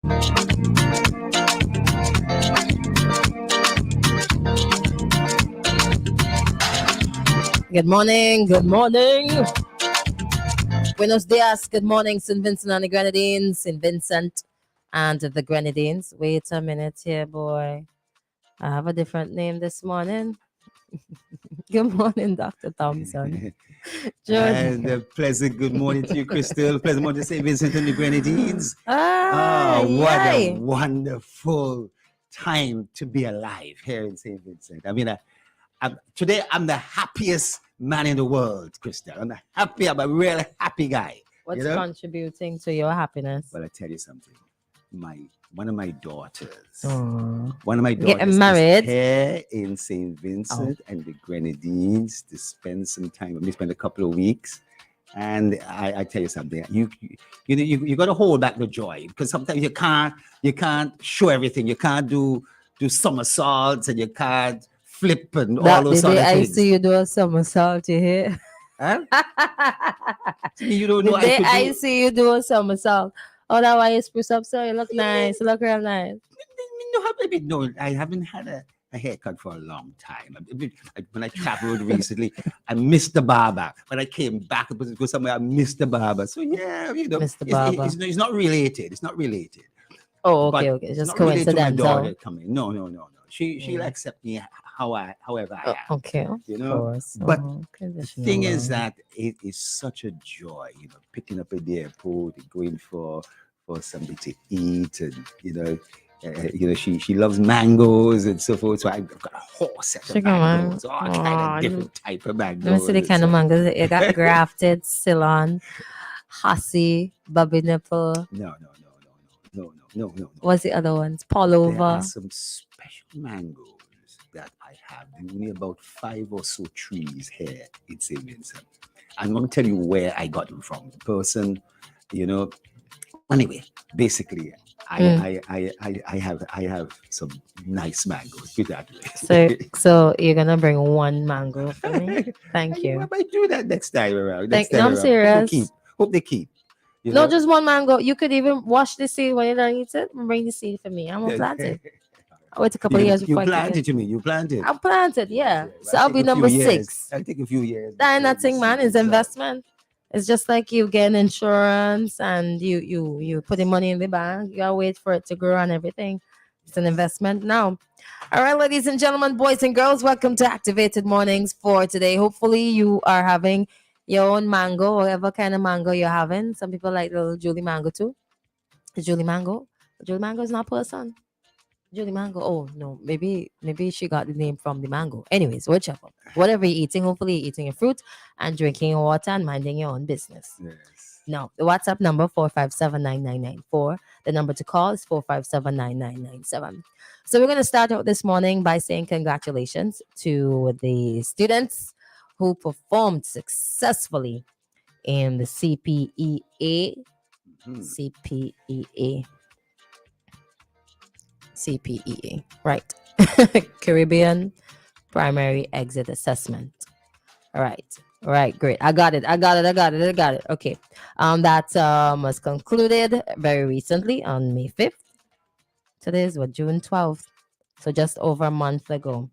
Good morning, good morning. Buenos dias, good morning, St. Vincent and the Grenadines. St. Vincent and the Grenadines. Wait a minute here, boy. I have a different name this morning. Good morning, Dr. Thompson. And a pleasant good morning to you, Christal. Pleasant morning to St. Vincent and the Grenadines. What a wonderful time to be alive here in St. Vincent. I mean, today I'm the happiest man in the world, Christal. I'm a really happy guy. What's contributing to your happiness? Well, I tell you something. One of my daughters getting married is here in St. Vincent and the Grenadines to spend some time with me, spend a couple of weeks. And I tell you something, you got to hold back the joy, because sometimes you can't show everything. You can't do somersaults, and you can't flip and all those sort of things. I see you do a somersault, you hear? Huh? You don't know. I see you do a somersault. Oh, that why you spruce up, so you look nice. You look real nice. No, I haven't had a haircut for a long time. When I traveled recently, I missed the barber. When I came back to go somewhere, I missed the barber. So yeah, Mr. Barber. It's not related. It's not related. Oh, okay. It's just coincidental. No. She'll accept me however I am. Okay. But the thing is that it is such a joy, picking up at the airport, going for something to eat, and she loves mangoes and so forth. So I've got a whole set of mangoes, all kind of different type of mangoes. Let me see the kind of mangoes that you got: grafted, Ceylon, Hussy, Bobby Nipple. No. What's the other ones? Pullover. There are some special mangoes that I have. There are only about 5 or so trees here in St. Vincent. I'm going to tell you where I got them from. The person, Anyway, basically, I have some nice mangoes. Put that way. So you're gonna bring one mango for me? Thank you. I might do that next time around. I'm serious. Hope they keep. No, just one mango. You could even wash the seed when you don't eat it and bring the seed for me. I'm gonna plant it. I'll wait a couple of years before you planted to me. You planted. I planted, yeah. So I'll be number 6. I'll take a few years. That nothing, man. It's investment. It's just like you get insurance and you put the money in the bank. You gotta wait for it to grow and everything. It's an investment now. All right, ladies and gentlemen, boys and girls, welcome to Activated Mornings for today. Hopefully you are having your own mango, whatever kind of mango you're having. Some people like little Julie mango too. Julie mango is not person. Julie mango. Oh no, maybe she got the name from the mango. Anyways, whichever. Whatever you're eating, hopefully you're eating your fruit and drinking your water and minding your own business. Yes. Now, the WhatsApp number 4579994. The number to call is 4579997. So we're going to start out this morning by saying congratulations to the students who performed successfully in the CPEA. CPEA, right. Caribbean Primary Exit Assessment. All right, great. I got it. Okay. That was concluded very recently on May 5th. Today is June 12th. So just over a month ago.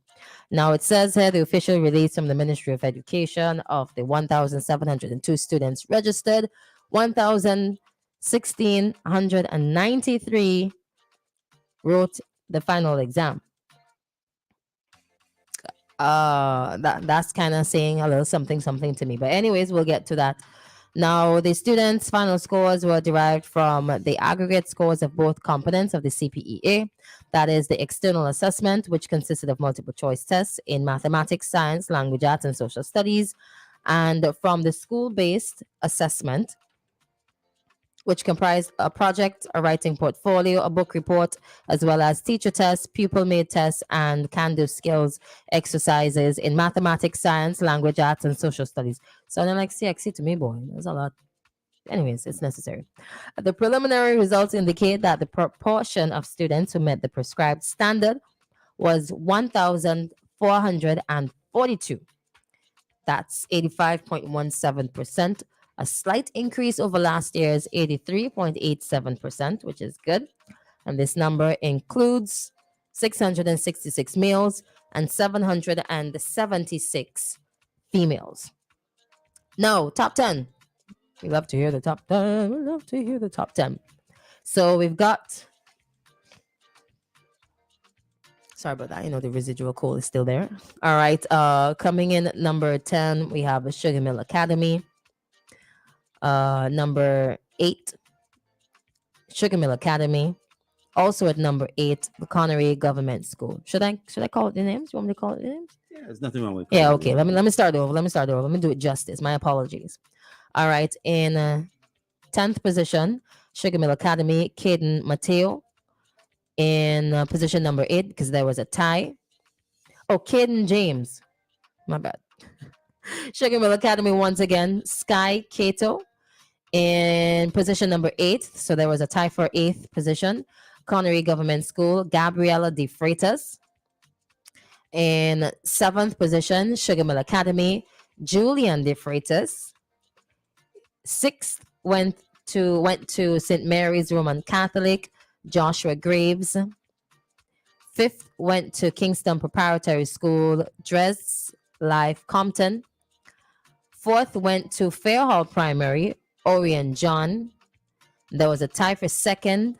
Now it says here the official release from the Ministry of Education of the 1,702 students registered, 1,693 wrote the final exam. That's kind of saying a little something to me. But anyways, we'll get to that. Now, the students' final scores were derived from the aggregate scores of both components of the CPEA. That is the external assessment, which consisted of multiple choice tests in mathematics, science, language arts, and social studies. And from the school-based assessment, which comprised a project, a writing portfolio, a book report, as well as teacher tests, pupil-made tests, and can-do skills exercises in mathematics, science, language arts, and social studies. Sounding like CXC to me, boy. There's a lot. Anyways, it's necessary. The preliminary results indicate that the proportion of students who met the prescribed standard was 1,442. That's 85.17%. A slight increase over last year's 83.87%, which is good. And this number includes 666 males and 776 females. No, top 10. We love to hear the top 10. We love to hear the top 10. So we've got, sorry about that. The residual coal is still there. All right. Coming in at number 10, we have a Sugar Mill Academy. Number 8, Sugar Mill Academy. Also at number 8, the Connery Government School. Should I call it the names? You want me to call it the names? Yeah, there's nothing wrong with Yeah, calling okay. it. Let me start over. Let me do it justice. My apologies. All right. In 10th position, Sugar Mill Academy, Caden Mateo. In position number 8, because there was a tie. Oh, Caden James. My bad. Sugar Mill Academy once again, Sky Cato. In position number 8, so there was a tie for 8th position, Connery Government School, Gabriela De Freitas. In 7th position, Sugar Mill Academy, Julian De Freitas. 6th went to St. Mary's Roman Catholic, Joshua Graves. 5th went to Kingston Preparatory School, Dres Life Compton. 4th went to Fairhall Primary, Orion John. There was a tie for 2nd,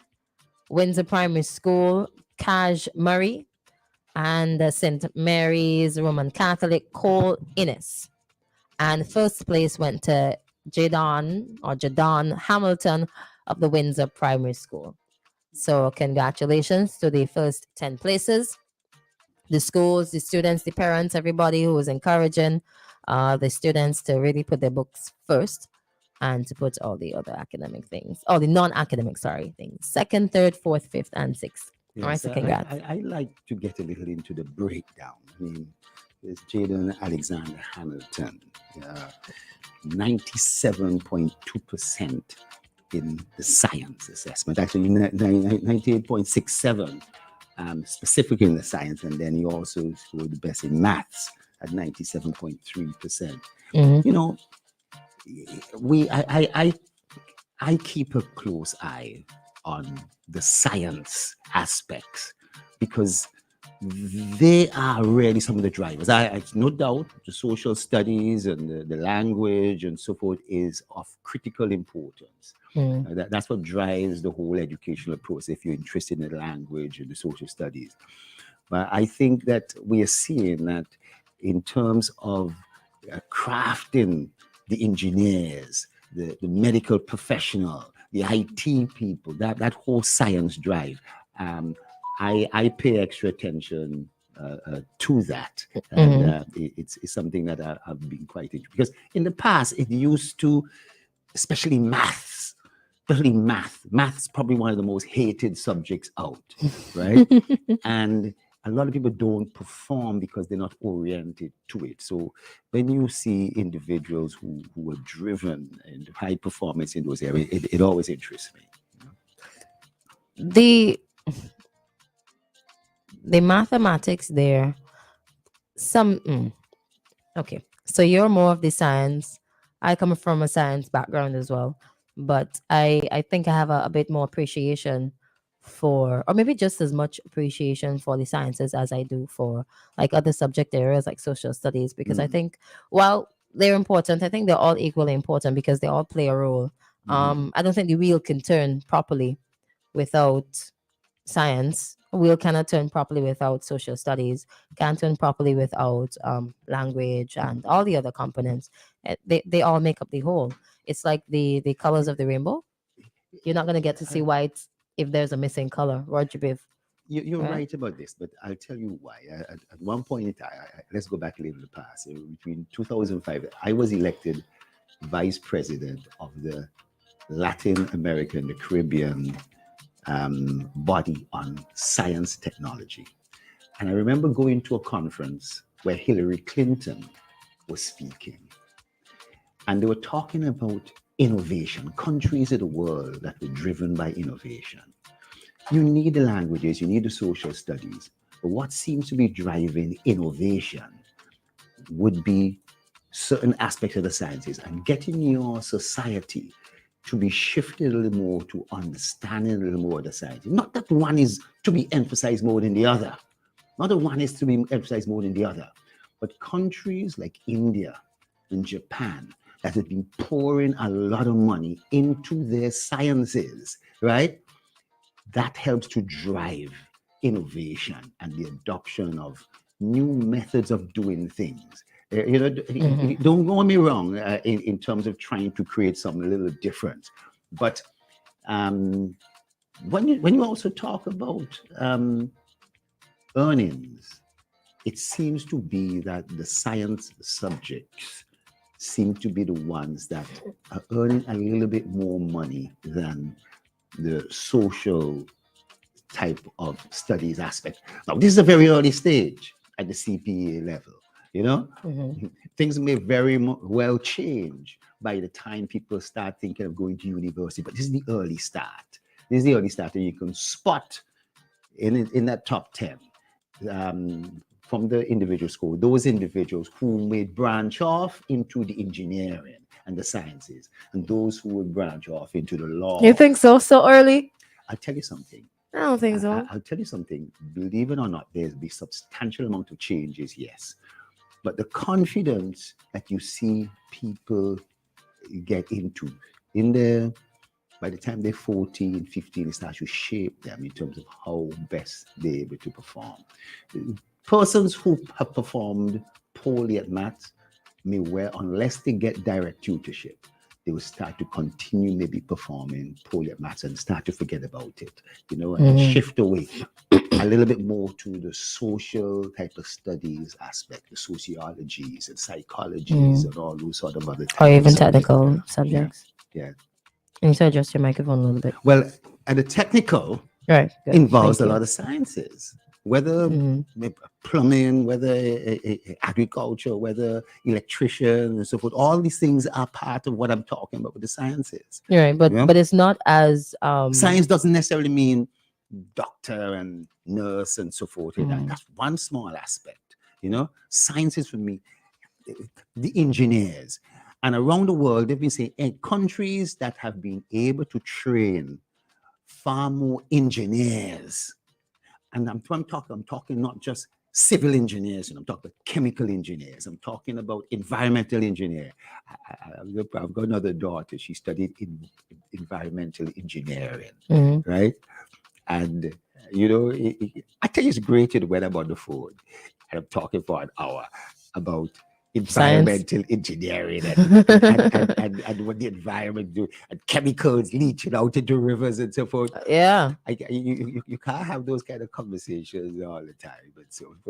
Windsor Primary School, Kaj Murray. And St. Mary's Roman Catholic, Cole Innes. And first place went to Jadon Hamilton of the Windsor Primary School. So congratulations to the first 10 places. The schools, the students, the parents, everybody who was encouraging the students to really put their books first and to put all the other academic things, all the non-academic, things. 2nd, 3rd, 4th, 5th, and 6th. Yes, all right, so congrats. I like to get a little into the breakdown. I mean, there's Jaden Alexander Hamilton, 97.2% in the science assessment, actually 98.67 specifically in the science, and then he also scored the best in maths at 97.3%. Mhm. I keep a close eye on the science aspects because they are really some of the drivers. I no doubt the social studies and the language and so forth is of critical importance. That's what drives the whole educational process if you're interested in the language and the social studies. But I think that we are seeing that in terms of crafting the engineers, the medical professional, the IT people, that whole science drive. I pay extra attention to that, and it's something that I've been quite interested because in the past it used to, especially maths. Math's probably one of the most hated subjects out, right? And a lot of people don't perform because they're not oriented to it. So when you see individuals who are driven and high performance in those areas, it always interests me. The mathematics there, okay. So you're more of the science. I come from a science background as well, but I think I have a bit more appreciation for, or maybe just as much appreciation for the sciences as I do for like other subject areas like social studies, because I think while they're important, I think they're all equally important because they all play a role. I don't think the wheel can turn properly without science. A wheel cannot turn properly without social studies, can't turn properly without language and all the other components. They all make up the whole. It's like the colors of the rainbow. You're not going to get to see white if there's a missing color. Roger Biv. You're right about this, but I'll tell you why. At one point in time, let's go back a little in the past. Between 2005, I was elected vice president of the Latin American, the Caribbean body on science technology. And I remember going to a conference where Hillary Clinton was speaking. And they were talking about innovation, countries of the world that were driven by innovation. You need the languages, you need the social studies, but what seems to be driving innovation would be certain aspects of the sciences and getting your society to be shifted a little more to understanding a little more of the science. Not that one is to be emphasized more than the other. Not that one is to be emphasized more than the other. But countries like India and Japan that have been pouring a lot of money into their sciences, right? That helps to drive innovation and the adoption of new methods of doing things. Don't get me wrong in terms of trying to create something a little different, but um, when you also talk about earnings, it seems to be that the science subjects seem to be the ones that are earning a little bit more money than the social type of studies aspect. Now, this is a very early stage at the CPA level. You know, things may very well change by the time people start thinking of going to university. But this is the early start. This is the early start, and you can spot in that top 10 from the individual school those individuals who may branch off into the engineering and the sciences, and those who will branch off into the law. You think so? So early? I'll tell you something. I don't think so. I'll tell you something. Believe it or not, there's be substantial amount of changes, yes. But the confidence that you see people get into in there, by the time they're 14, 15, it starts to shape them in terms of how best they're able to perform. Persons who have performed poorly at maths may well, unless they get direct tutorship, they will start to continue maybe performing poorly at maths and start to forget about it, and shift away a little bit more to the social type of studies aspect, the sociologies and psychologies and all those sort of other or even technical subjects. Yeah. You need to adjust your microphone a little bit. Well, and the technical involves a lot of sciences, whether plumbing, whether agriculture, whether electrician and so forth. All these things are part of what I'm talking about with the sciences. Right, but it's not as science doesn't necessarily mean doctor and nurse and so forth. That's one small aspect. Sciences for me, the engineers. And around the world, they've been saying in countries that have been able to train far more engineers. And I'm talking not just civil engineers, I'm talking chemical engineers. I'm talking about environmental engineer. I've got another daughter. She studied environmental engineering, right? And, I tell you, it's great to when I'm on the phone and I'm talking for an hour about environmental engineering and what the environment do, and chemicals leaching out into rivers and so forth. Yeah, you can't have those kind of conversations all the time. But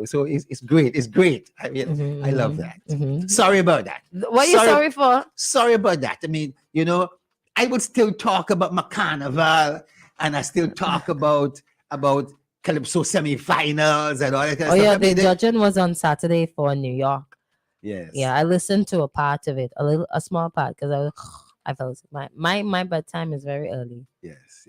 so it's great. It's great. I mean, I love that. Sorry about that. What are you sorry for? Sorry about that. I mean, I would still talk about my carnival, and I still talk about Calypso semi-finals and all that kind of stuff. Yeah, the judging was on Saturday for New York. Yes. Yeah, I listened to a part of it, a small part, because I felt my bedtime is very early. Yes.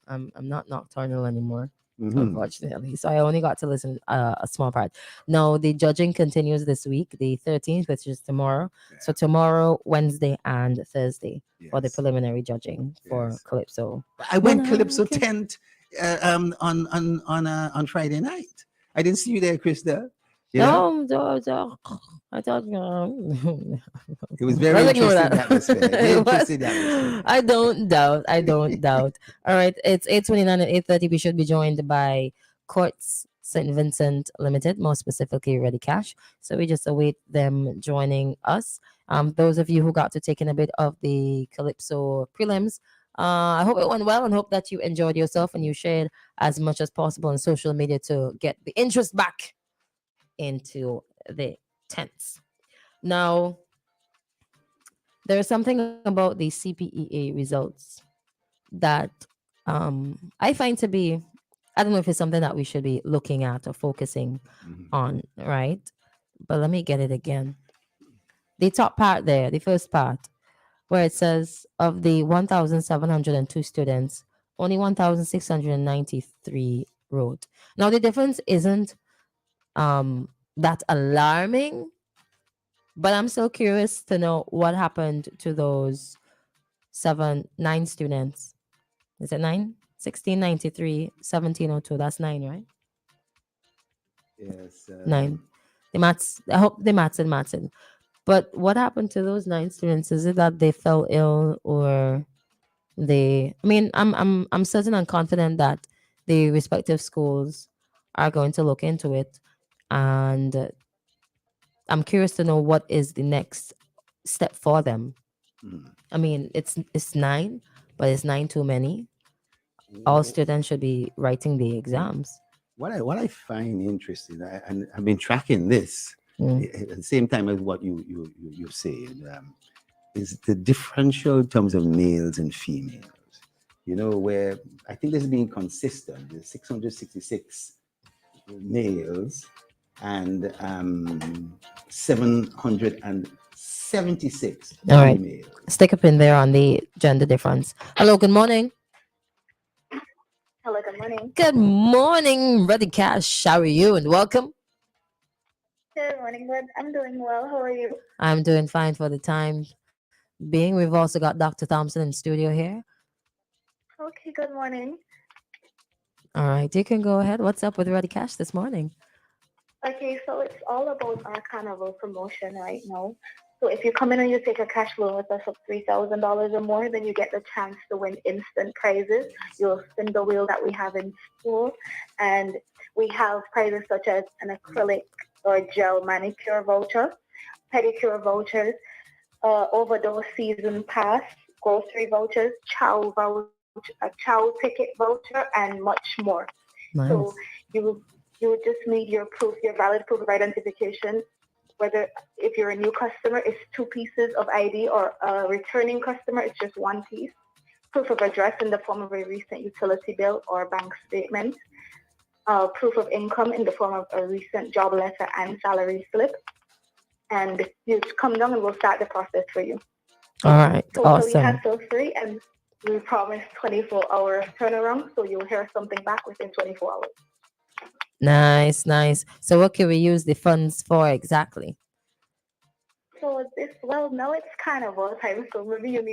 I'm not nocturnal anymore, unfortunately. So I only got to listen a small part. No, the judging continues this week, the 13th, which is tomorrow. Yeah. So tomorrow, Wednesday, and Thursday for the preliminary judging for Calypso. I went Calypso tent on Friday night. I didn't see you there, Christal. No, I thought it was very interesting atmosphere. I don't doubt. All right, it's 8:29 and 8:30. We should be joined by Courts St. Vincent Limited, more specifically Ready Cash. So we just await them joining us. Those of you who got to take in a bit of the Calypso prelims, I hope it went well and hope that you enjoyed yourself and you shared as much as possible on social media to get the interest back into the tents. Now, there is something about the CPEA results that I find to be, I don't know if it's something that we should be looking at or focusing on, right? But let me get it again. The top part there, the first part, where it says of the 1,702 students, only 1,693 wrote. Now, the difference isn't that alarming, but I'm still curious to know what happened to those nine students. Is it nine? 1693, 1702. That's nine, right? Yes. Nine. The maths. I hope the maths and maths. But what happened to those nine students? Is it that they fell ill or they? I mean, I'm certain and confident that the respective schools are going to look into it, and I'm curious to know what is the next step for them. Mm. I mean, it's nine, but it's nine too many. All Wh- students should be writing the exams. what I find interesting, and I've been tracking this Mm. at the same time as what you say, is the differential in terms of males and females. You know, where I think this is being consistent. There's 666 males and 776 All right. females. Stick a pin there on the gender difference. Hello, good morning. Hello, good morning. Good morning, Ready Cash. How are you? And welcome. Good morning, bud. I'm doing well. How are you? I'm doing fine for the time being. We've also got Dr. Thompson in studio here. Okay, good morning. All right, you can go ahead. What's up with Ready Cash this morning? Okay, so it's all about our carnival promotion right now. So if you come in and you take a cash loan with us of $3,000 or more, then you get the chance to win instant prizes. You'll spin the wheel that we have in school, and we have prizes such as an acrylic or gel manicure voucher, pedicure vouchers, overdose season pass, grocery vouchers, a chow ticket voucher, and much more. So Nice. you would just need your proof, your valid proof of identification. Whether if you're a new customer, it's two pieces of ID, or a returning customer, it's just one piece. Proof of address in the form of a recent utility bill or bank statement. Proof of income in the form of a recent job letter and salary slip. And you come down and we'll start the process for you. All It's right. totally Awesome. hassle free, and we promise 24-hour turnaround, so you'll hear something back within 24 hours. Nice, nice. So, what can we use the funds for exactly? So this, well, now it's kind of all time. So maybe you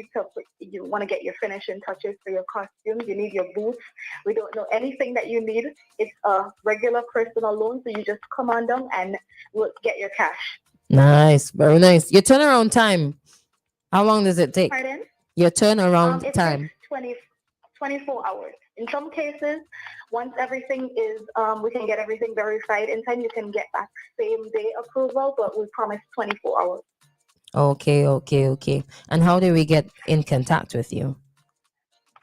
want to get your finishing touches for your costumes. You need your boots. We don't know anything that you need. It's a regular personal loan, so you just come on down and we'll get your cash. Nice. Very nice. Your turnaround time, how long does it take? Pardon? Your turnaround It takes time. 24 hours. In some cases, once everything is, we can get everything verified in time, you can get back same day approval, but we promise 24 hours. Okay, okay, okay. And how do we get in contact with you?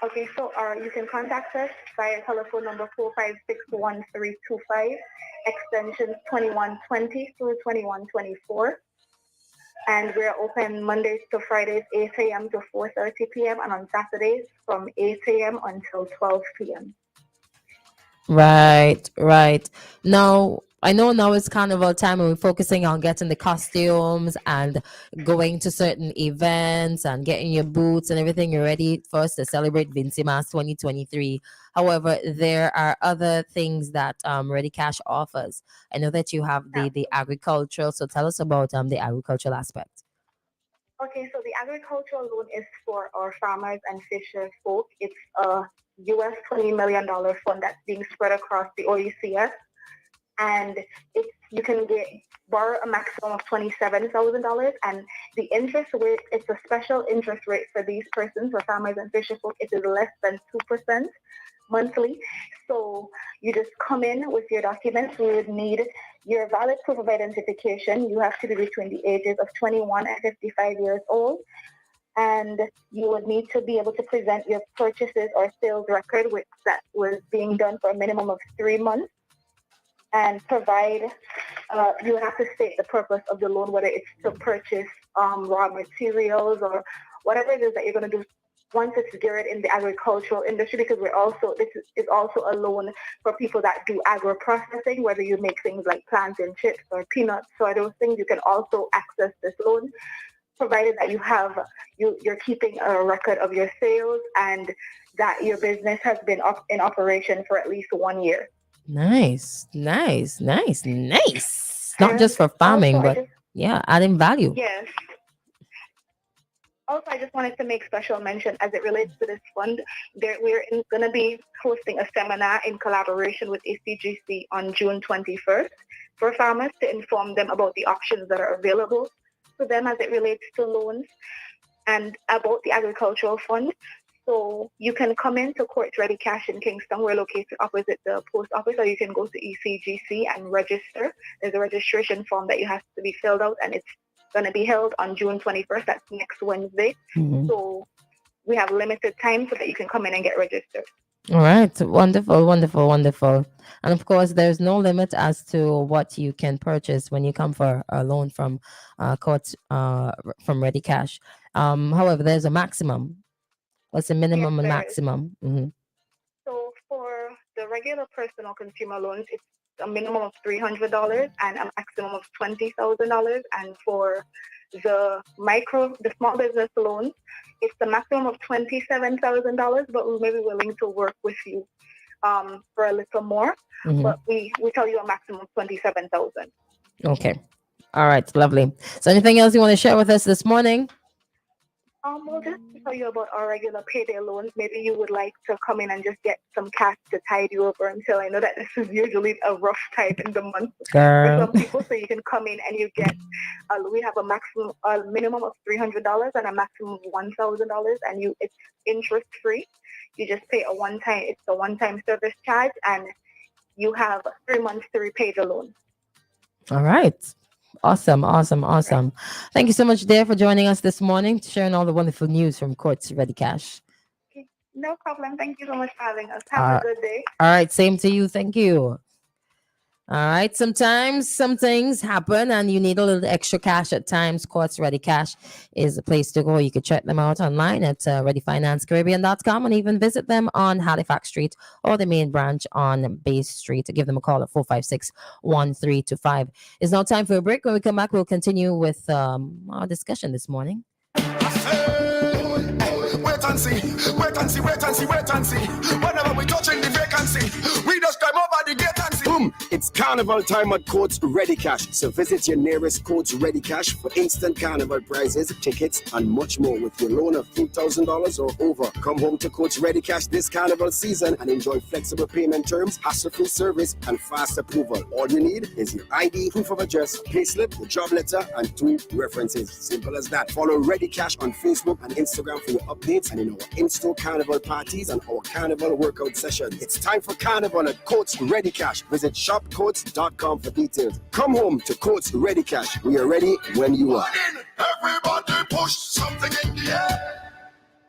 Okay, so you can contact us via telephone number 4561325, extensions 2120 through 2124. And we're open Mondays to Fridays, 8 a.m. to 4:30 p.m. and on Saturdays from 8 a.m. until 12 p.m. Right, right. Now, I know now it's carnival time and we're focusing on getting the costumes and going to certain events and getting your boots and everything. You're ready for us to celebrate Vinci Mass 2023. However, there are other things that Ready Cash offers. I know that you have the agricultural. So tell us about the agricultural aspect. Okay, so the agricultural loan is for our farmers and fisher folk. It's a US $20 million fund that's being spread across the OECS. And you can borrow a maximum of $27,000, and the interest rate, it's a special interest rate for these persons, for farmers and fisher folk. It is less than 2% monthly. So you just come in with your documents. We would need your valid proof of identification. You have to be between the ages of 21 and 55 years old. And you would need to be able to present your purchases or sales record, which that was being done for a minimum of 3 months, and provide, you have to state the purpose of the loan, whether it's to purchase raw materials or whatever it is that you're going to do once it's geared in the agricultural industry, because this is also a loan for people that do agro processing, whether you make things like plantain chips or peanuts or those things, you can also access this loan, provided that you're keeping a record of your sales and that your business has been in operation for at least 1 year. Nice, nice, nice, nice. Not And just for also, farming, but yeah, adding value. yes, Also, I just wanted to make special mention as it relates to this fund. We're going to be hosting a seminar in collaboration with ACGC on June 21st for farmers to inform them about the options that are available to them as it relates to loans and about the agricultural fund. So you can come into Courts Ready Cash in Kingston. We're located opposite the post office, or you can go to ECGC and register. There's a registration form that you have to be filled out, and it's going to be held on June 21st. That's next Wednesday. Mm-hmm. So we have limited time so that you can come in and get registered. All right. Wonderful, wonderful, wonderful. And of course, there's no limit as to what you can purchase when you come for a loan from Courts from Ready Cash. However, there's a maximum. What's the minimum and maximum? Mm-hmm. So for the regular personal consumer loans, it's a minimum of $300 and a maximum of $20,000. And for the small business loans, it's a maximum of $27,000, but we may be willing to work with you for a little more. Mm-hmm. But we tell you a maximum of $27,000. Okay. All right. Lovely. So anything else you want to share with us this morning? Well, just to tell you about our regular payday loans, maybe you would like to come in and just get some cash to tide you over until I know that this is usually a rough time in the month for some people. So you can come in and you get, we have a minimum of $300 and a maximum of $1,000, and it's interest free. You just pay a one-time service charge, and you have 3 months to repay the loan. All right. Awesome. Thank you so much, dear, for joining us this morning, sharing all the wonderful news from Courts Ready Cash. Okay. No problem. Thank you so much for having us. Have a good day. All right. Same to you. Thank you. All right. Sometimes some things happen and you need a little extra cash at times. Courts Ready Cash is the place to go. You can check them out online at readyfinancecaribbean.com and even visit them on Halifax Street or the main branch on Bay Street. To give them a call at 456-1325. It's now time for a break. When we come back, we'll continue with our discussion this morning. Wait and see. Whenever we touching the vacancy, we just climb over the gate and see. Boom! It's carnival time at Courts Ready Cash. So visit your nearest Courts Ready Cash for instant carnival prizes, tickets, and much more with your loan of $2,000 or over. Come home to Courts Ready Cash this carnival season and enjoy flexible payment terms, hassle-free service, and fast approval. All you need is your ID, proof of address, payslip, your job letter, and 2 references. Simple as that. Follow Ready Cash on Facebook and Instagram for your updates and in our in-store carnival parties and our carnival workout session. It's time for carnival at Courts Ready Cash. Visit shopcourts.com for details. Come home to Courts Ready Cash. We are ready when you are. Everybody push something in the air.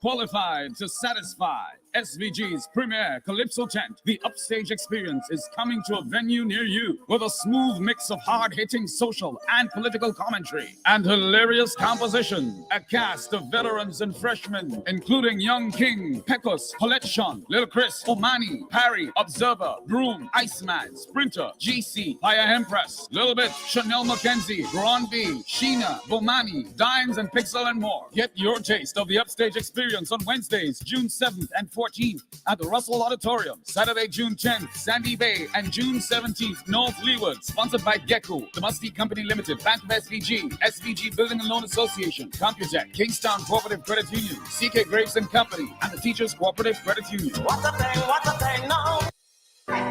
Qualified to satisfy SVG's premier Calypso tent, the upstage experience is coming to a venue near you with a smooth mix of hard-hitting social and political commentary and hilarious composition. A cast of veterans and freshmen, including Young King, Pecos, Paulette Sean, Lil Chris, Omani, Harry, Observer, Broom, Iceman, Sprinter, GC, Fire Empress, Lil Bit, Chanel McKenzie, Grand B, Sheena, Bomani, Dimes, and Pixel, and more. Get your taste of the upstage experience on Wednesdays, June 7th and 14th at the Russell Auditorium. Saturday, June 10th, Sandy Bay, and June 17th, North Leeward. Sponsored by Gecko, the Musty Company Limited, Bank of SVG, SVG Building and Loan Association, Computech, Kingstown Cooperative Credit Union, CK Graves and Company, and the Teachers Cooperative Credit Union. What a thing, no.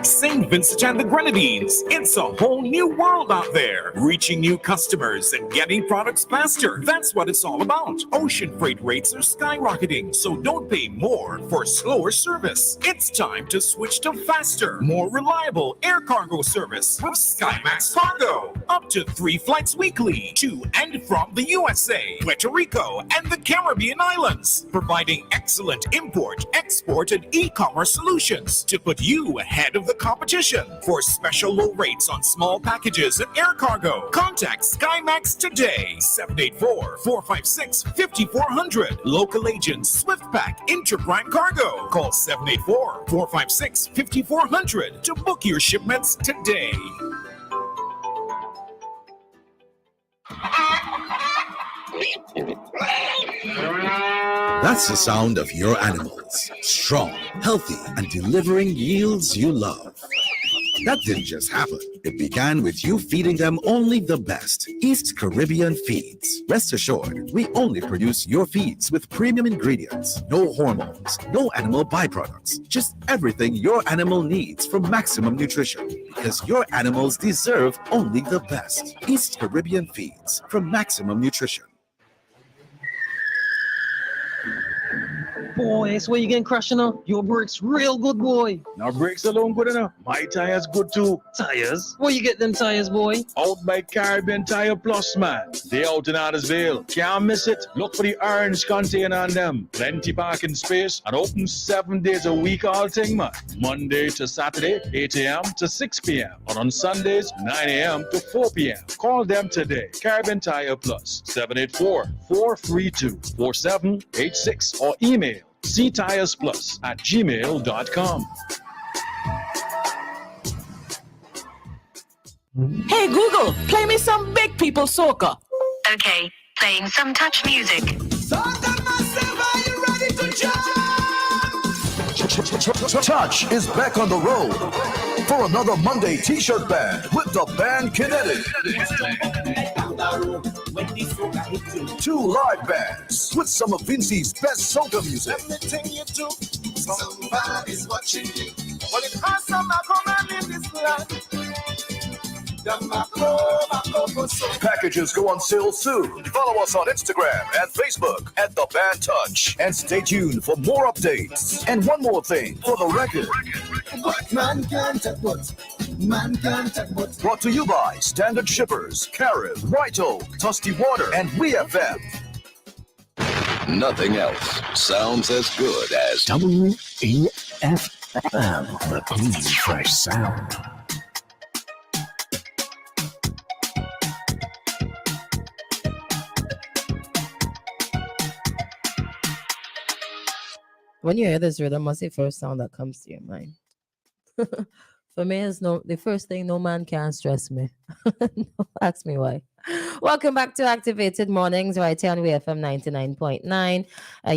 St. Vincent and the Grenadines. It's a whole new world out there. Reaching new customers and getting products faster. That's what it's all about. Ocean freight rates are skyrocketing, so don't pay more for slower service. It's time to switch to faster, more reliable air cargo service with SkyMax Cargo. Up to 3 flights weekly to and from the USA, Puerto Rico, and the Caribbean islands. Providing excellent import, export, and e-commerce solutions to put you ahead of the competition. For special low rates on small packages and air cargo, contact SkyMax today. 784-456-5400. Local agents SwiftPack, Interprime Cargo. Call 784-456-5400 to book your shipments today. That's the sound of your animals. Strong, healthy, and delivering yields you love. That didn't just happen. It began with you feeding them only the best. East Caribbean Feeds. Rest assured, we only produce your feeds with premium ingredients, no hormones, no animal byproducts, just everything your animal needs for maximum nutrition. Because your animals deserve only the best. East Caribbean Feeds from Maximum Nutrition. Boy, that's where you getting crushed now. Your brakes real good, boy. Now brakes alone good enough. My tires good too. Tires? Where you get them tires, boy? Out by Caribbean Tire Plus, man. They out in Addersville. Can't miss it. Look for the orange container on them. Plenty parking space and open 7 days a week all thing, man. Monday to Saturday, 8 a.m. to 6 p.m. And on Sundays, 9 a.m. to 4 p.m. Call them today. Caribbean Tire Plus, 784-432-4786 or email ctiresplus@gmail.com. Hey Google, play me some big people soca. Okay, playing some touch music. Touch is back on the road for another Monday t-shirt band with the band Kinetic. 2 live bands with some of Vinci's best soca music. Somebody's watching you. Well, it has some command in this land. Packages go on sale soon. Follow us on Instagram and Facebook at The Band Touch. And stay tuned for more updates. And one more thing for the record. What man can't put, man can't put. Brought to you by Standard Shippers, Carib, White Oak, Tusty Water, and WEFM. Nothing else sounds as good as WEFM, the clean, fresh sound. When you hear this rhythm, what's the first sound that comes to your mind? For me, it's the first thing, no man can stress me. No, ask me why. Welcome back to Activated Mornings right here on WEFM 99.9.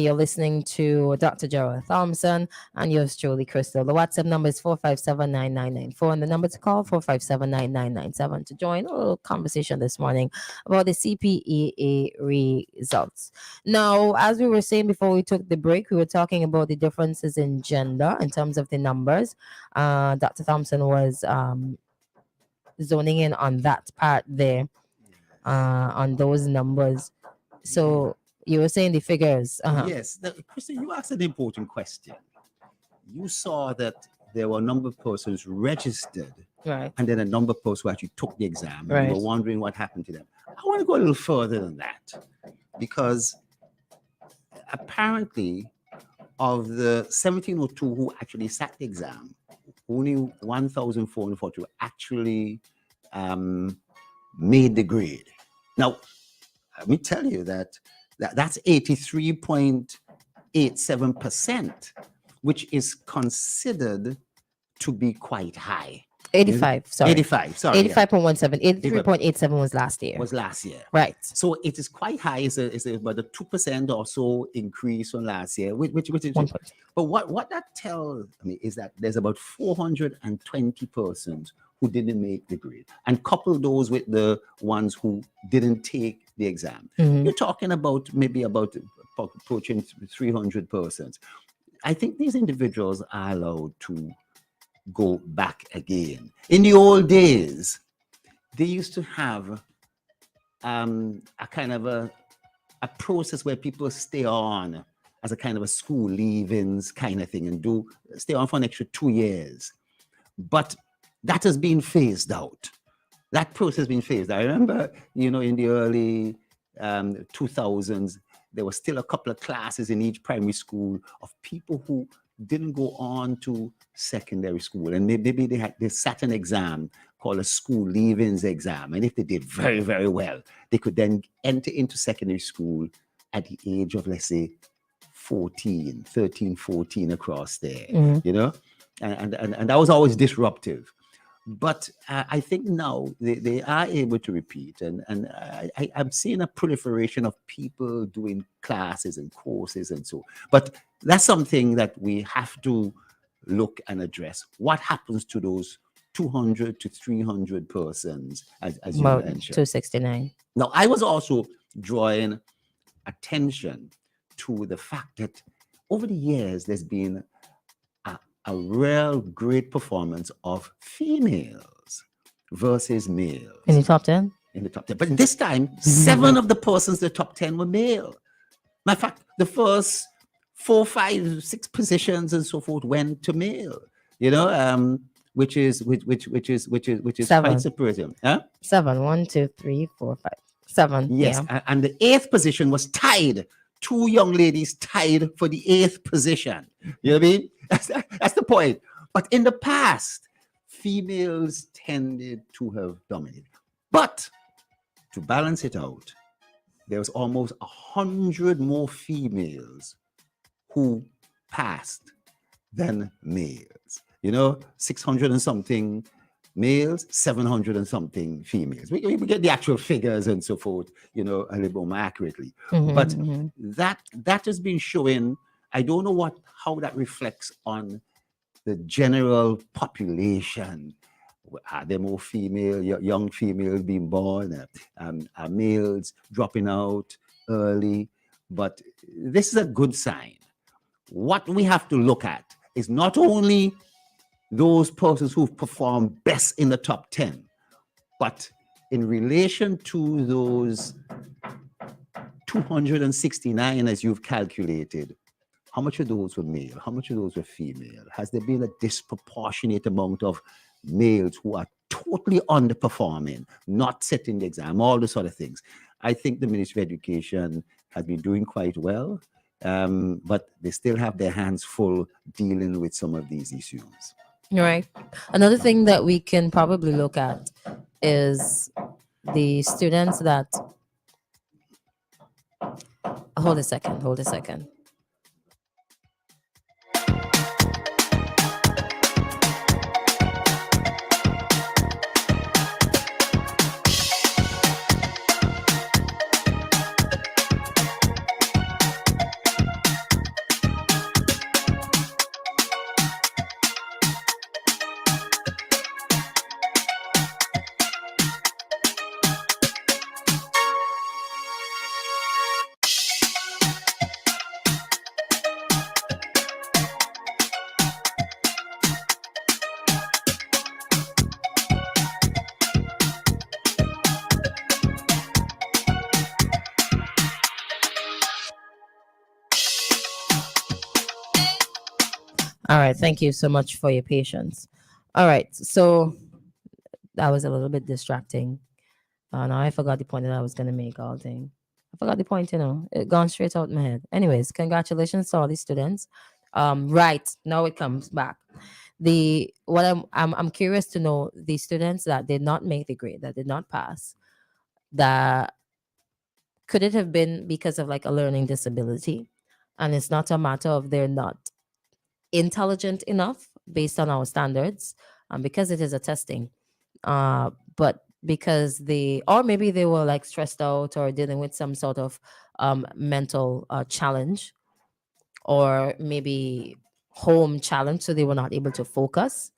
You're listening to Dr. Jerrol Thompson and yours truly, Christal. The WhatsApp number is 457-9994 and the number to call 457-9997 to join a little conversation this morning about the CPEA results. Now, as we were saying before we took the break, we were talking about the differences in gender in terms of the numbers. Dr. Thompson was zoning in on that part there. On those numbers. So you were saying the figures. Yes. Christal, you asked an important question. You saw that there were a number of persons registered, right, and then a number of persons who actually took the exam. Right. And you were wondering what happened to them. I want to go a little further than that, because apparently of the 1702 who actually sat the exam, only 1,442 actually made the grade. Now, let me tell you that's 83.87%, which is considered to be quite high. 85, sorry. 85, sorry. 85.17. 83.87 was last year. Was last year. Right. So it is quite high. It's about a 2% or so increase from last year. Which is, but what that tells me is that there's about 420 persons who didn't make the grade, and couple those with the ones who didn't take the exam. You're talking about maybe about approaching 300 persons. I think these individuals are allowed to go back again. In the old days, they used to have a kind of a process where people stay on as a kind of a school leavings kind of thing and stay on for an extra 2 years. But that has been phased out. That process has been phased out. I remember, in the early 2000s, there was still a couple of classes in each primary school of people who didn't go on to secondary school. And maybe they sat an exam called a school leavings exam. And if they did very, very well, they could then enter into secondary school at the age of, let's say, 13, 14 across there, And that was always disruptive. But I think now they are able to repeat. And I'm seeing a proliferation of people doing classes and courses and so. But that's something that we have to look and address. What happens to those 200 to 300 persons, as you About mentioned. 269. Now, I was also drawing attention to the fact that over the years, there's been a real great performance of females versus males. In the top 10? In the top 10. But this time, 7 of the persons in the top 10 were male. Matter of fact, the first 4, 5, 6 positions and so forth went to male. Which is Seven. quite surprising. Huh? 7. 1, 2, 3, 4, 5. 7. Yes, Yeah. and the 8th position was tied. 2 young ladies tied for the 8th position. You know what I mean? That's the point. But in the past, females tended to have dominated. But to balance it out, there was almost 100 more females who passed than males. 600 and something males, 700 and something females. We get the actual figures and so forth, a little more accurately. But that has been showing. I don't know how that reflects on the general population. Are there more young females being born? Are males dropping out early? But this is a good sign. What we have to look at is not only those persons who've performed best in the top 10, but in relation to those 269, as you've calculated, how much of those were male? How much of those were female? Has there been a disproportionate amount of males who are totally underperforming, not setting the exam, all those sort of things? I think the Ministry of Education has been doing quite well, but they still have their hands full dealing with some of these issues. Right. Another thing that we can probably look at is the students that. Hold a second. All right. Thank you so much for your patience. All right. So that was a little bit distracting. Now I forgot the point that I was going to make all thing. I forgot the point, it gone straight out my head. Anyways, congratulations to all the students. Right. Now it comes back. I'm curious to know the students that did not make the grade, that did not pass, that could it have been because of like a learning disability? And it's not a matter of they're not intelligent enough based on our standards, because it is a testing, but because or maybe they were like stressed out or dealing with some sort of mental challenge, or maybe home challenge, so they were not able to focus.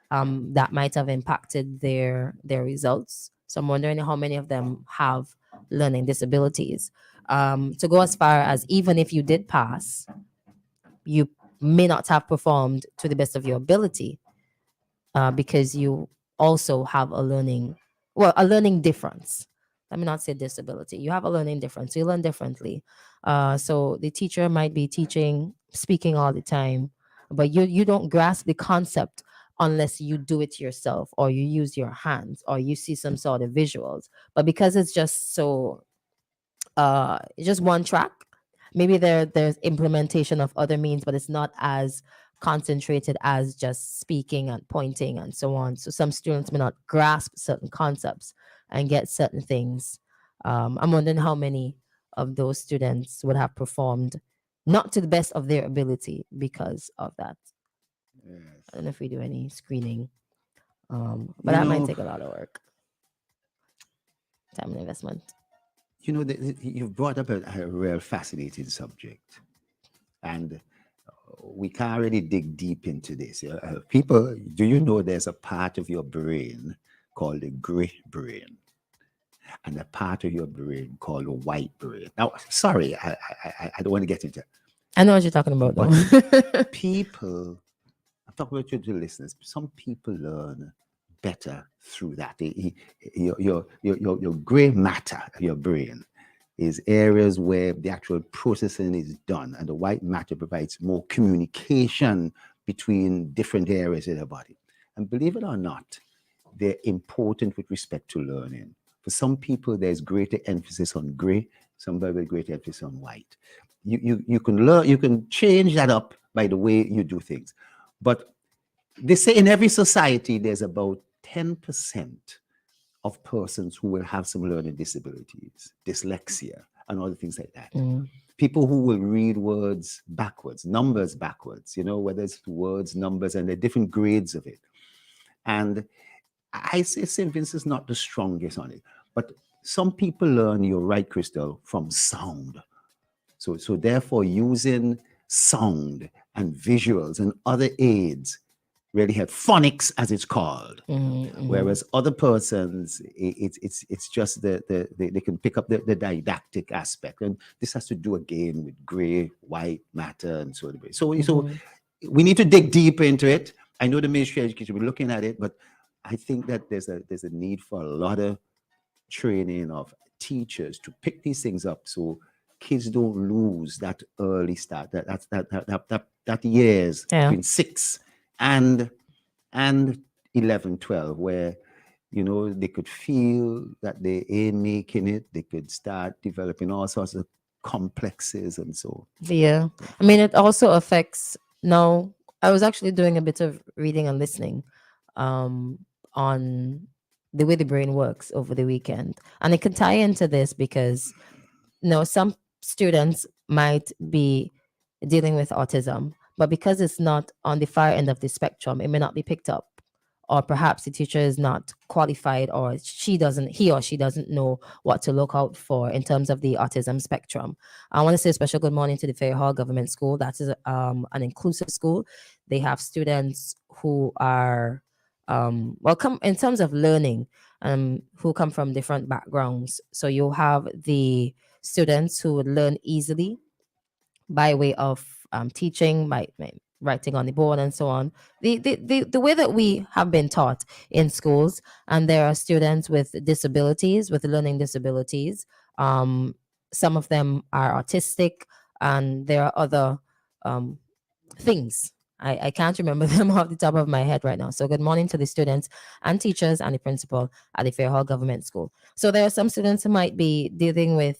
That might have impacted their results. So I'm wondering how many of them have learning disabilities. To go as far as, even if you did pass, you may not have performed to the best of your ability, because you also have a learning difference. Let me not say disability. You have a learning difference. You learn differently. So the teacher might be speaking all the time, but you don't grasp the concept unless you do it yourself, or you use your hands, or you see some sort of visuals. But because it's just so just one track, maybe there's implementation of other means, but it's not as concentrated as just speaking and pointing and so on. So some students may not grasp certain concepts and get certain things. I'm wondering how many of those students would have performed not to the best of their ability because of that. Yes. I don't know if we do any screening, but that might take a lot of work, time and investment. You've brought up a real fascinating subject, and we can't really dig deep into this. People, do you know there's a part of your brain called the gray brain and a part of your brain called the white brain? Now, sorry, I don't want to get into it. I know what you're talking about, though. But people, I'm talking about you to listeners, some people learn better through that. Your gray matter, your brain, is areas where the actual processing is done, and the white matter provides more communication between different areas of the body. And believe it or not, they're important with respect to learning. For some people, there's greater emphasis on gray, some people greater emphasis on white. You can learn, you can change that up by the way you do things. But they say in every society, there's about 10% of persons who will have some learning disabilities, dyslexia, and other things like that. People who will read words backwards, numbers backwards, whether it's words, numbers, and the different grades of it. And I say St. Vincent's not the strongest on it, but some people learn, you're right, Christal, from sound. So therefore, using sound and visuals and other aids really help. Phonics, as it's called. Whereas other persons, it's just they can pick up the didactic aspect. And this has to do again with gray, white matter, and so on. So we need to dig deeper into it. I know the Ministry of Education will be looking at it, but I think that there's a need for a lot of training of teachers to pick these things up so kids don't lose that early start, that years between 6 and 11, 12, where they could feel that they ain't making it. They could start developing all sorts of complexes and so. Yeah, I mean, it also affects. Now, I was actually doing a bit of reading and listening on the way the brain works over the weekend, and it can tie into this because some students might be dealing with autism, but because it's not on the far end of the spectrum, it may not be picked up, or perhaps the teacher is not qualified, or he or she doesn't know what to look out for in terms of the autism spectrum. I want to say a special good morning to the Fair Hall Government School. That is an inclusive school. They have students who are come in terms of learning, who come from different backgrounds. So you have the students who would learn easily by way of teaching, by writing on the board and so on. The way that we have been taught in schools, and there are students with disabilities, with learning disabilities. Some of them are autistic, and there are other things. I can't remember them off the top of my head right now. So good morning to the students and teachers and the principal at the Fair Hall Government School. So there are some students who might be dealing with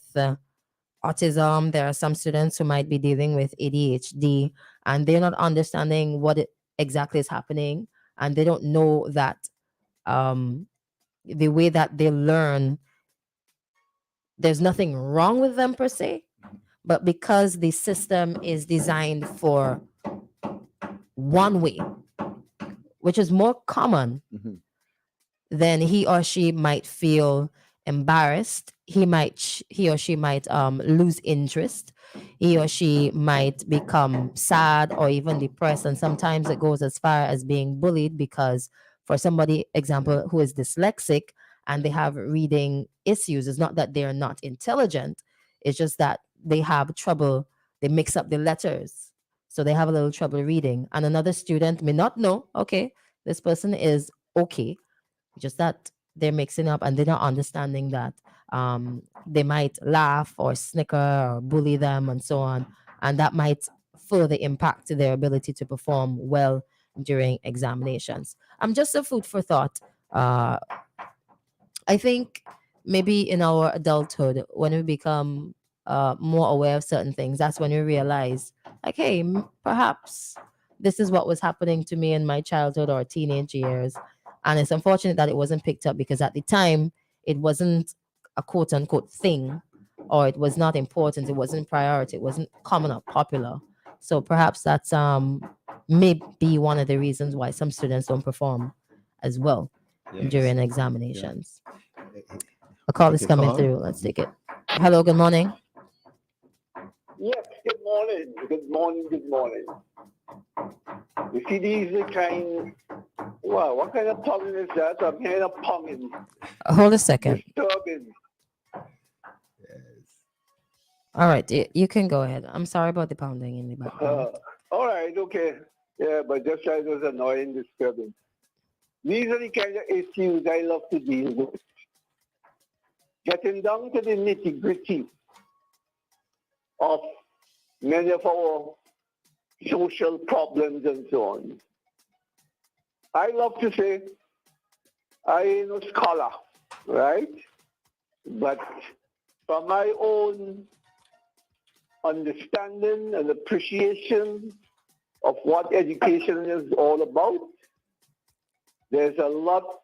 autism. There are some students who might be dealing with ADHD, and they're not understanding what exactly is happening, and they don't know that the way that they learn, there's nothing wrong with them per se, but because the system is designed for one way, which is more common, then he or she might feel embarrassed. He or she might lose interest. He or she might become sad or even depressed, and sometimes it goes as far as being bullied, because for somebody, example, who is dyslexic and they have reading issues, it's not that they're not intelligent, it's just that they have trouble, they mix up the letters, so they have a little trouble reading. And another student may not know, okay, this person is okay, just that they're mixing up and they're not understanding that they might laugh or snicker or bully them and so on, and that might further impact their ability to perform well during examinations. Just a food for thought. I think maybe in our adulthood, when we become more aware of certain things, that's when we realize, like, hey, perhaps this is what was happening to me in my childhood or teenage years. And it's unfortunate that it wasn't picked up, because at the time it wasn't a quote unquote thing, or it was not important, it wasn't priority, it wasn't common or popular. So perhaps that's may be one of the reasons why some students don't perform as well during examinations. A call is coming through. Let's take it. Hello, good morning. Yes, good morning. Good morning. Good morning. You see these kind. Wow, what kind of tonguing is that? I'm hearing a tonguing. Hold a second. Disturbing. All right, you can go ahead. I'm sorry about the pounding in the background. All right, okay. Yeah, but just as it was annoying, disturbing. These are the kind of issues I love to deal with. Getting down to the nitty-gritty of many of our social problems and so on. I love to say, I ain't no scholar, right? But from my own understanding and appreciation of what education is all about, there's a lot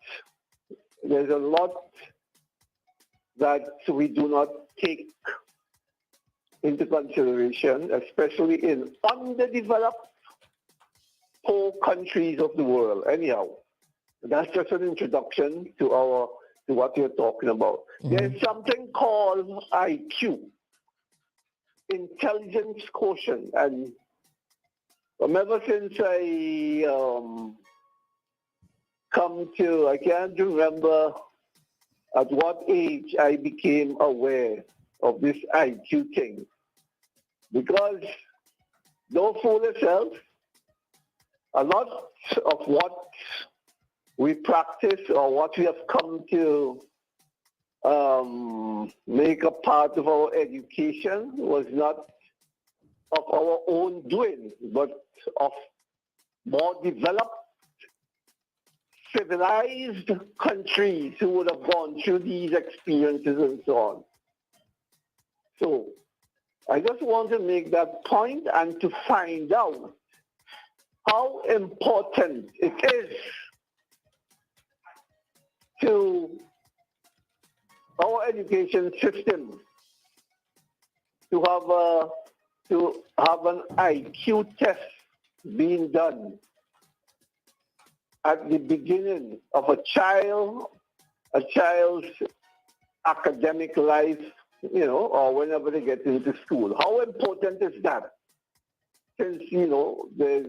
that we do not take into consideration, especially in underdeveloped poor countries of the world. Anyhow, that's just an introduction to what you're talking about. Mm-hmm. There's something called IQ, intelligence quotient, and ever since I I can't remember at what age I became aware of this IQ thing. Because don't fool yourself, a lot of what we practice or what we have come to make a part of our education was not of our own doing, but of more developed, civilized countries who would have gone through these experiences and so on. So I just want to make that point and to find out how important it is to our education system to have an IQ test being done at the beginning of a child's academic life, or whenever they get into school. How important is that? Since, there's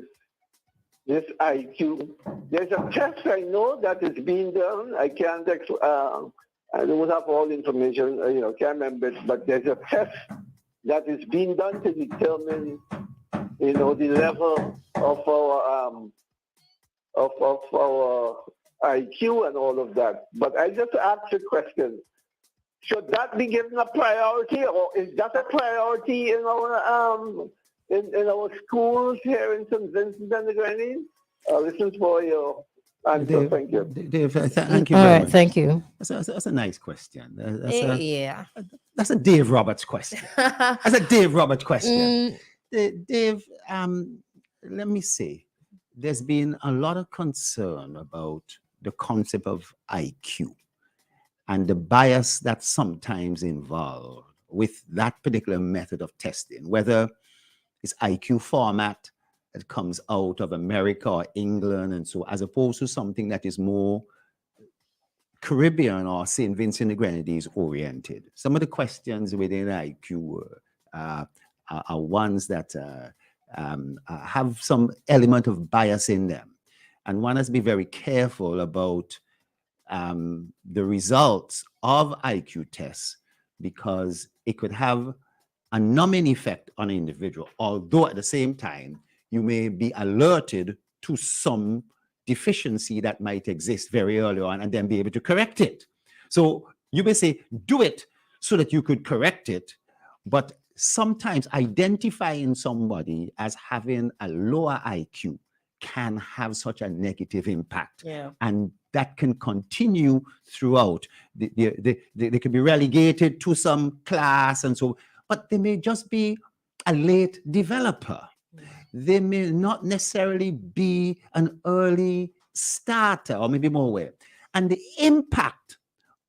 this IQ. There's a test I know that is being done. I can't, I don't have all the information, can't remember it, but there's a test that is being done to determine, the level of our IQ and all of that. But I just asked a question. Should that be given a priority, or is that a priority in our in our schools here in St. Vincent and the Grenadines? Listen for your answer. Dave, thank you. Dave, thank you All very right, much. thank you. That's a nice question. Yeah. That's a Dave Roberts question. That's a Dave Roberts question. Dave, let me say, there's been a lot of concern about the concept of IQ and the bias that's sometimes involved with that particular method of testing, whether it's IQ format that comes out of America or England and so, as opposed to something that is more Caribbean or St. Vincent and the Grenadines oriented. Some of the questions within IQ are ones that have some element of bias in them. And one has to be very careful about the results of IQ tests, because it could have a numbing effect on an individual, although at the same time, you may be alerted to some deficiency that might exist very early on and then be able to correct it. So you may say, do it so that you could correct it, but sometimes identifying somebody as having a lower IQ can have such a negative impact. Yeah. And that can continue throughout. They can be relegated to some class and so, but they may just be a late developer. They may not necessarily be an early starter, or maybe more aware. And the impact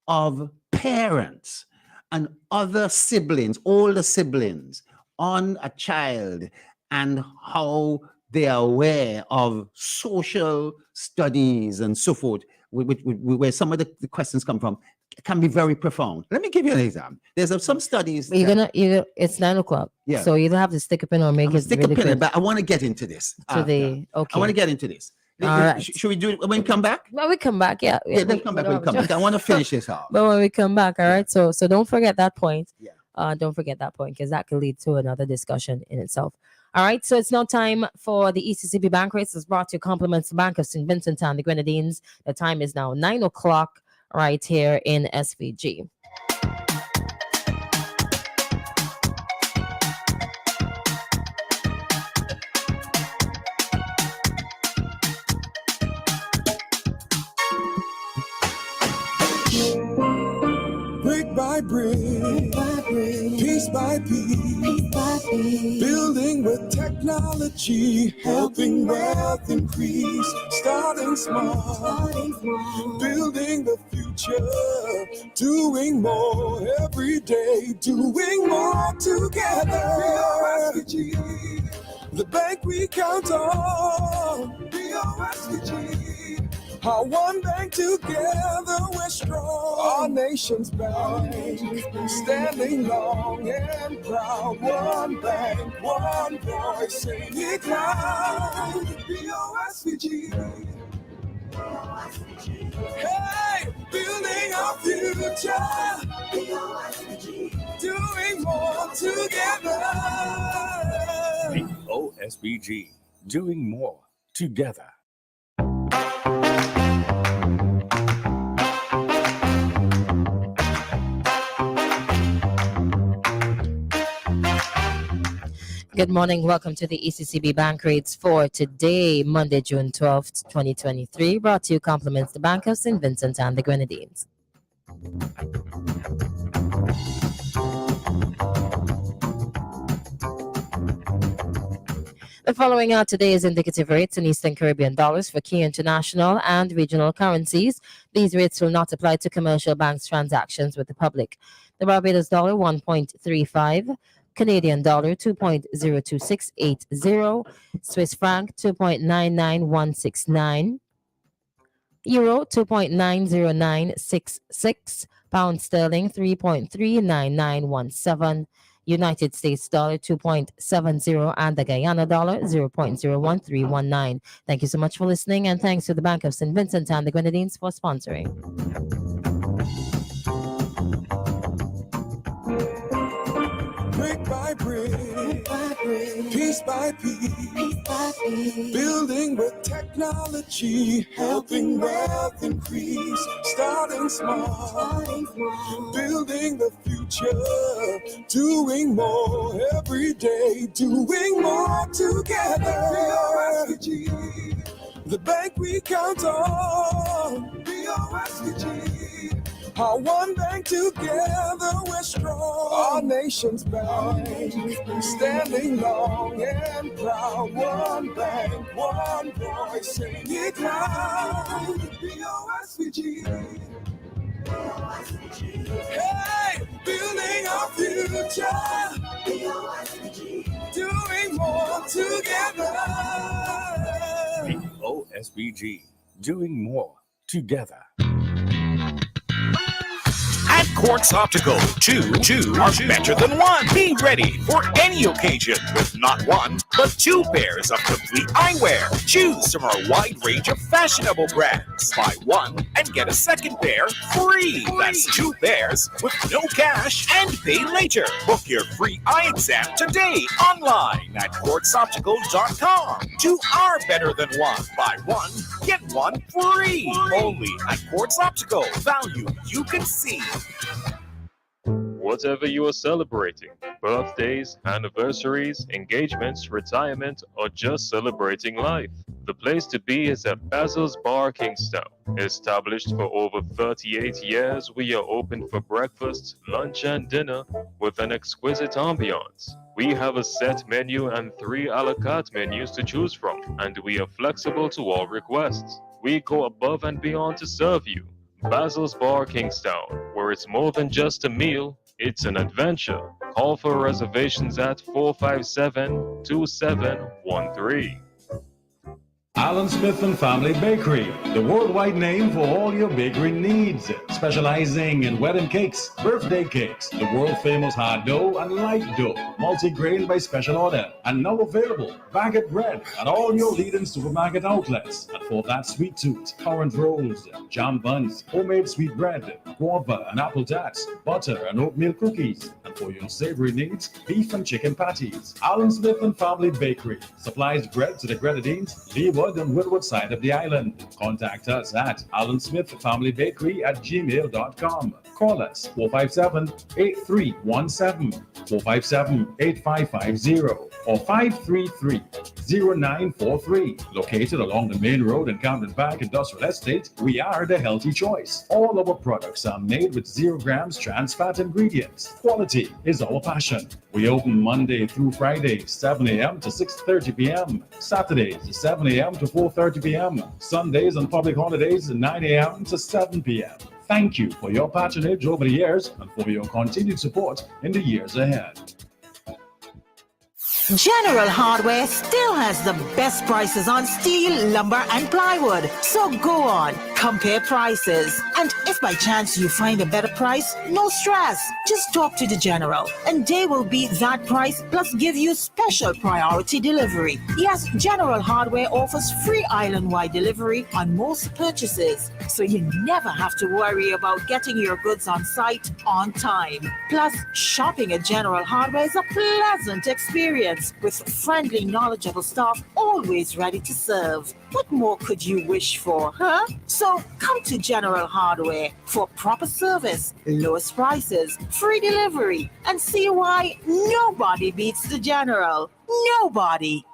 of parents and other siblings, older siblings, on a child and how they are aware of social studies and so forth, where some of the questions come from, can be very profound. Let me give you an example. There's some studies. It's 9:00. Yeah. So you don't have to stick a pin or make it stick really a pin in it, quick. but I want to get into this. Okay. I want to get into this. All right. Should we do it when we come back? Well, we come back, yeah. Yeah, then come back when we come back. I want to finish this off. But when we come back, all right. So don't forget that point. Yeah. Don't forget that point because that could lead to another discussion in itself. All right. So it's now time for the ECCB Bank Rates. It's brought to you compliments the Bank of St. Vincent and the Grenadines. The time is now 9:00 right here in SVG. Brick by brick, piece by piece, building with technology, helping wealth increase, starting small, building the future, doing more every day, doing more together. BOSVG, the bank we count on. BOSVG. Our one bank together, we're strong. Our nation's bank, standing long and proud. One bank, one voice, sing it loud. BOSVG. Hey, building our future. BOSVG. Doing more together. OSBG, doing more together. Good morning. Welcome to the ECCB Bank Rates for today, Monday, June 12th, 2023. Brought to you compliments the Bank of St. Vincent and the Grenadines. The following are today's indicative rates in Eastern Caribbean dollars for key international and regional currencies. These rates will not apply to commercial banks transactions with the public. The Barbados dollar 1.35, Canadian dollar 2.02680, Swiss franc 2.99169, Euro 2.90966, Pound sterling 3.39917, United States dollar 2.70, and the Guyana dollar 0.01319. Thank you so much for listening, and thanks to the Bank of St. Vincent and the Grenadines for sponsoring. Brick by brick, piece by piece, building with technology, helping wealth increase, starting small, building the future, doing more every day, doing more together. BOSVG, the bank we count on. BOSVG. Our one bank together, we're strong. Our nation's bank, standing long and proud. One bank, one voice, sing it loud. BOSVG. Hey, building our future. Doing more together. OSBG, doing more together. At Quartz Optical, two are better than one. Be ready for any occasion with not one, but two pairs of complete eyewear. Choose from our wide range of fashionable brands. Buy one and get a second pair free. That's two pairs with no cash and pay later. Book your free eye exam today online at quartzoptical.com. Two are better than one. Buy one, get one free. Only at Quartz Optical. Value you can see. Whatever you are celebrating, birthdays, anniversaries, engagements, retirement, or just celebrating life, the place to be is at Basil's Bar Kingstown. Established for over 38 years, we are open for breakfast, lunch, and dinner with an exquisite ambiance. We have a set menu and 3 a la carte menus to choose from, and we are flexible to all requests. We go above and beyond to serve you. Basil's Bar Kingstown, where it's more than just a meal, it's an adventure. Call for reservations at 457-2713. Alan Smith and Family Bakery, the worldwide name for all your bakery needs. Specializing in wedding cakes, birthday cakes, the world famous hard dough and light dough, multi-grain by special order, and now available baguette bread at all your leading supermarket outlets. And for that sweet tooth, currant rolls, jam buns, homemade sweet bread, guava and apple tarts, butter and oatmeal cookies. And for your savory needs, beef and chicken patties. Alan Smith and Family Bakery supplies bread to the Grenadines, Leeward and Woodward side of the island. Contact us at Alan Smith Family Bakery at gmail.com. Call us 457-8317, 457-8550, or 533-0943. Located along the main road in Camden Park Industrial Estate, we are the healthy choice. All our products are made with 0 grams trans fat ingredients. Quality is our passion. We open Monday through Friday, 7 a.m. to 6:30 p.m. Saturdays, 7 a.m. to 4:30 p.m. Sundays and public holidays, 9 a.m. to 7 p.m. Thank you for your patronage over the years and for your continued support in the years ahead. General Hardware still has the best prices on steel, lumber, and plywood. So go on, compare prices. And if by chance you find a better price, no stress. Just talk to the General, and they will beat that price plus give you special priority delivery. Yes, General Hardware offers free island-wide delivery on most purchases, so you never have to worry about getting your goods on site on time. Plus, shopping at General Hardware is a pleasant experience with friendly, knowledgeable staff always ready to serve. What more could you wish for, huh? So come to General Hardware for proper service, lowest prices, free delivery, and see why nobody beats the General. Nobody.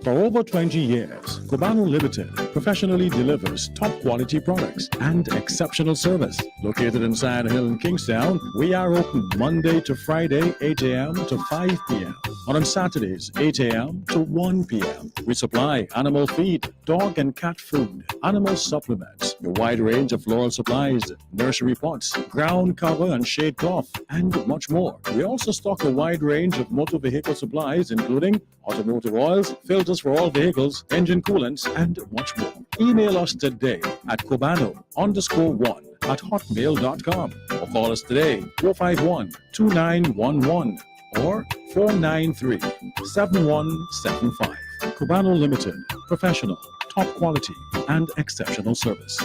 For over 20 years, Cubano Limited professionally delivers top quality products and exceptional service. Located inside Hill in Kingstown, we are open Monday to Friday, 8 a.m. to 5 p.m. and on Saturdays, 8 a.m. to 1 p.m. We supply animal feed, dog and cat food, animal supplements, a wide range of floral supplies, nursery pots, ground cover and shade cloth, and much more. We also stock a wide range of motor vehicle supplies, including automotive oils, filters for all vehicles, engine coolants, and much more. Email us today at cubano_1@hotmail.com or call us today 451-2911 or 493-7175. Cubano Limited, professional, top quality, and exceptional service.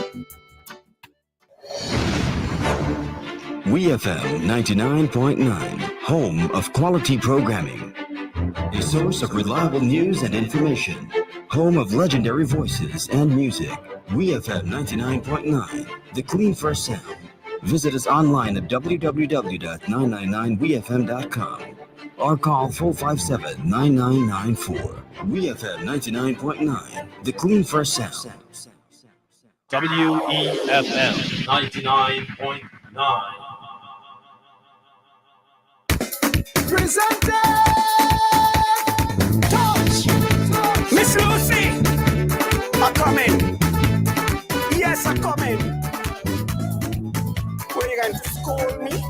WEFM 99.9, home of quality programming. A source of reliable news and information. Home of legendary voices and music. WEFM 99.9, the clean first sound. Visit us online at www.999wefm.com or call 457-9994. WEFM 99.9, the clean first sound. WEFM 99.9. Presented! Touch! Miss Lucy! I'm coming. Yes, I'm coming. Were you going to scold me?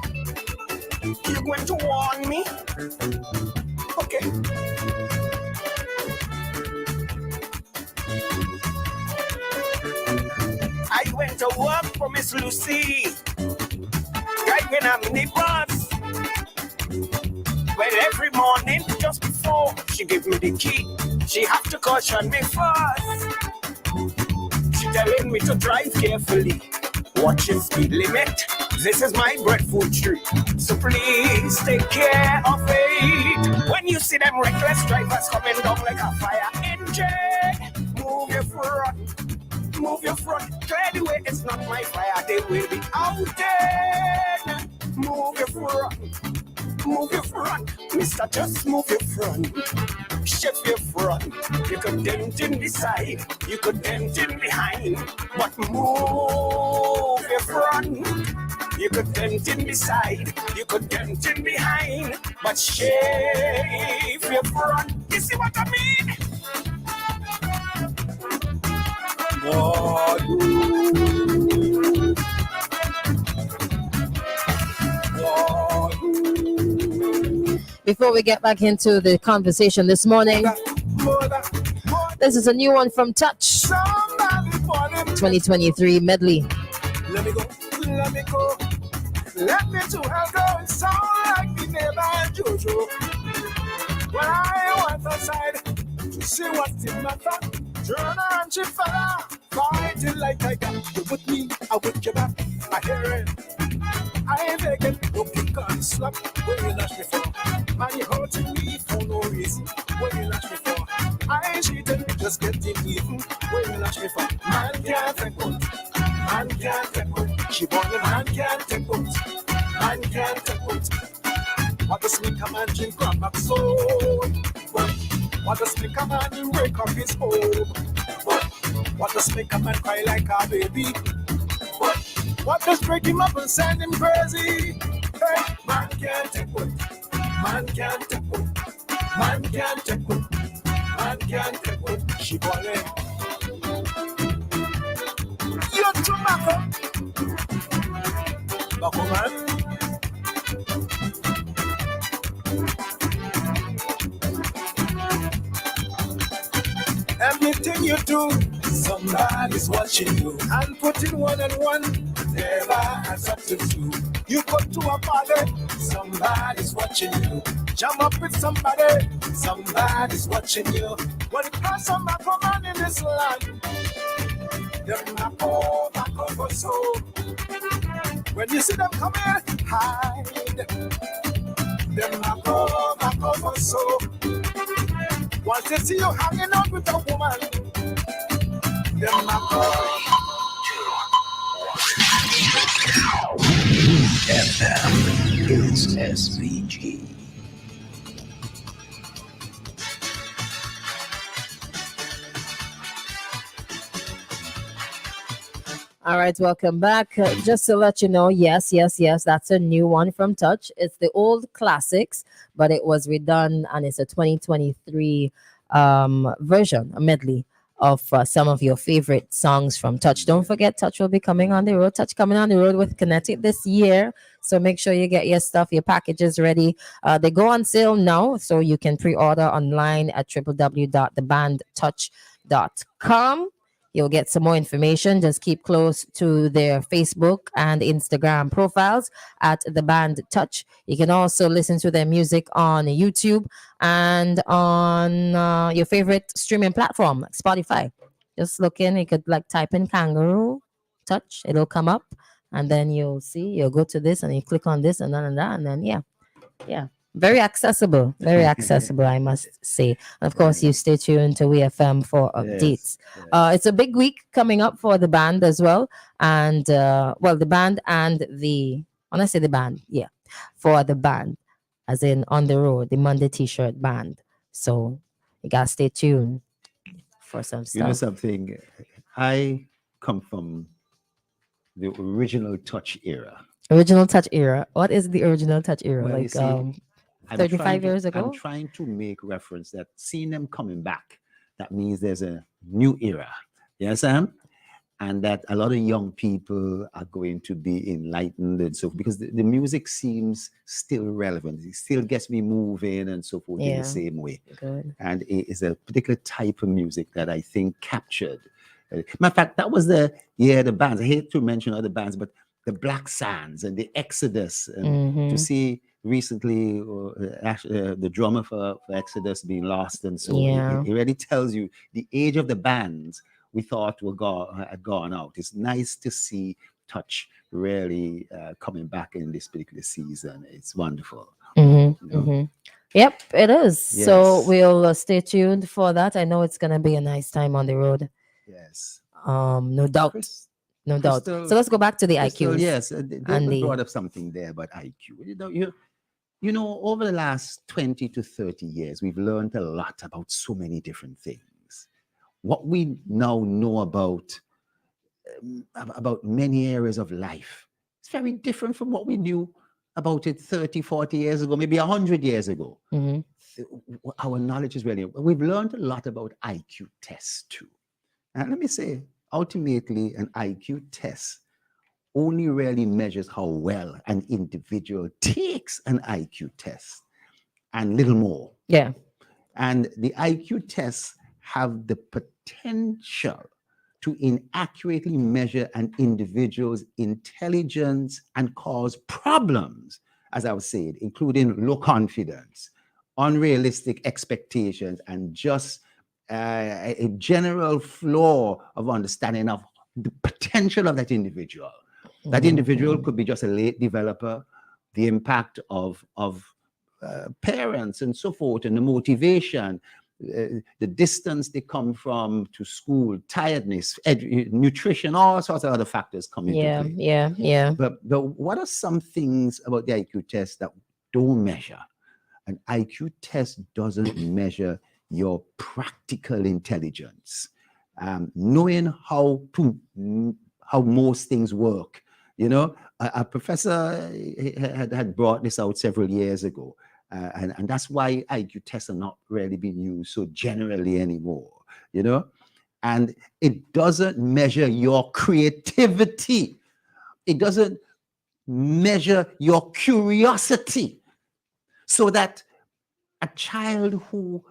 You're going to warn me? Okay. I went to work for Miss Lucy. Right when I'm in the bus. Well, every morning, just before she gave me the key, she have to caution me first. She telling me to drive carefully, watching speed limit. This is my breadfruit tree, so please take care of it. When you see them reckless drivers coming down like a fire engine, move your front, clear the way. It's not my fire, they will be out there. Move your front, mister, just move your front. Shift your front. You could dent in the side, you could dent in behind, but move your front. You could dent in the side, you could dent in behind, but shave your front. You see what I mean? What? Before we get back into the conversation this morning, This is a new one from Touch. 2023 medley. Let me go, let me go. Let me to her go. It sound like the neighbor and Jojo. When I went outside to see what's the matter, turn around, she fella, fighting like I got you with me. I with you back. I hear it. I ain't begging, no kick on slap. Where you lash me for? Man, you hurting me for no reason. Where you lash me for? I ain't cheating, just getting even. Where you lash me for? Man can't take out. Man can't take out. She born a man can't take out. Man can't take out. What does make a man drink crab back so? What does make a man break up his home? What does make a man cry like a baby? What does break him up and send him crazy? Hey, man can't take one. Man can't take one. Man can't take one. Man can't take one. She ballin'. You're tobacco. Tobacco man. Everything you do, somebody's watching you. And putting one on one never adds up to two. You go to a party, somebody's watching you. Jam up with somebody, somebody's watching you. When it comes to my man in this land, them back over so. When you see them coming, hide. Them back over so. Once they see you hanging out with a woman, them not WEFM is SVG. All right, welcome back. Just to let you know, yes, that's a new one from Touch. It's the old classics, but it was redone, and it's a 2023 version, a medley of some of your favorite songs from Touch. Don't forget, Touch will be coming on the road. Touch coming on the road with Kinetic this year. So make sure you get your stuff, your packages ready. They go on sale now, so you can pre-order online at www.thebandtouch.com. You'll get some more information. Just keep close to their Facebook and Instagram profiles at The Band Touch. You can also listen to their music on YouTube and on your favorite streaming platform, like Spotify. Just look in. You could like type in Kangaroo Touch. It'll come up. And then you'll see. You'll go to this and you click on this and then and that. And then, yeah. Very accessible, I must say. And of course, you stay tuned to WEFM for updates. Yes. It's a big week coming up for the band as well. And, the band and when I say the band, for the band, as in on the road, the Monday T-shirt band. So you got to stay tuned for some stuff. You know something? I come from the original Touch era. Original Touch era. What is the original Touch era? Well, like 35 years ago? I'm trying to make reference that seeing them coming back, that means there's a new era. Yes, Sam? And that a lot of young people are going to be enlightened and so forth, because the music seems still relevant. It still gets me moving and so forth in the same way. Good. And it is a particular type of music that I think captured. Matter of fact, that was the bands. I hate to mention other bands, but the Black Sands and the Exodus, and to see recently the drummer for Exodus being lost, and so it really tells you the age of the bands we thought had gone out. It's nice to see Touch really coming back in this particular season. It's wonderful. Yep, it is. Yes. So we'll stay tuned for that. I know it's gonna be a nice time on the road. Yes. No doubt. No doubt. So let's go back to the IQ. Yes, they brought up something there about IQ. You know, over the last 20 to 30 years, we've learned a lot about so many different things. What we now know about many areas of life, it's very different from what we knew about it 30, 40 years ago, maybe 100 years ago. Our knowledge is really, we've learned a lot about IQ tests too. And let me say, ultimately, an IQ test only really measures how well an individual takes an IQ test and little more. Yeah. And the IQ tests have the potential to inaccurately measure an individual's intelligence and cause problems, as I was saying, including low confidence, unrealistic expectations, and just a general flaw of understanding of the potential of that individual. That individual could be just a late developer, the impact of parents and so forth, and the motivation, the distance they come from to school, tiredness, nutrition, all sorts of other factors come into play. Yeah. But what are some things about the IQ test that don't measure? An IQ test doesn't measure your practical intelligence, knowing how most things work. You know, a professor had brought this out several years ago, and that's why IQ tests are not really being used so generally anymore. You know, and it doesn't measure your creativity. It doesn't measure your curiosity, so that a child who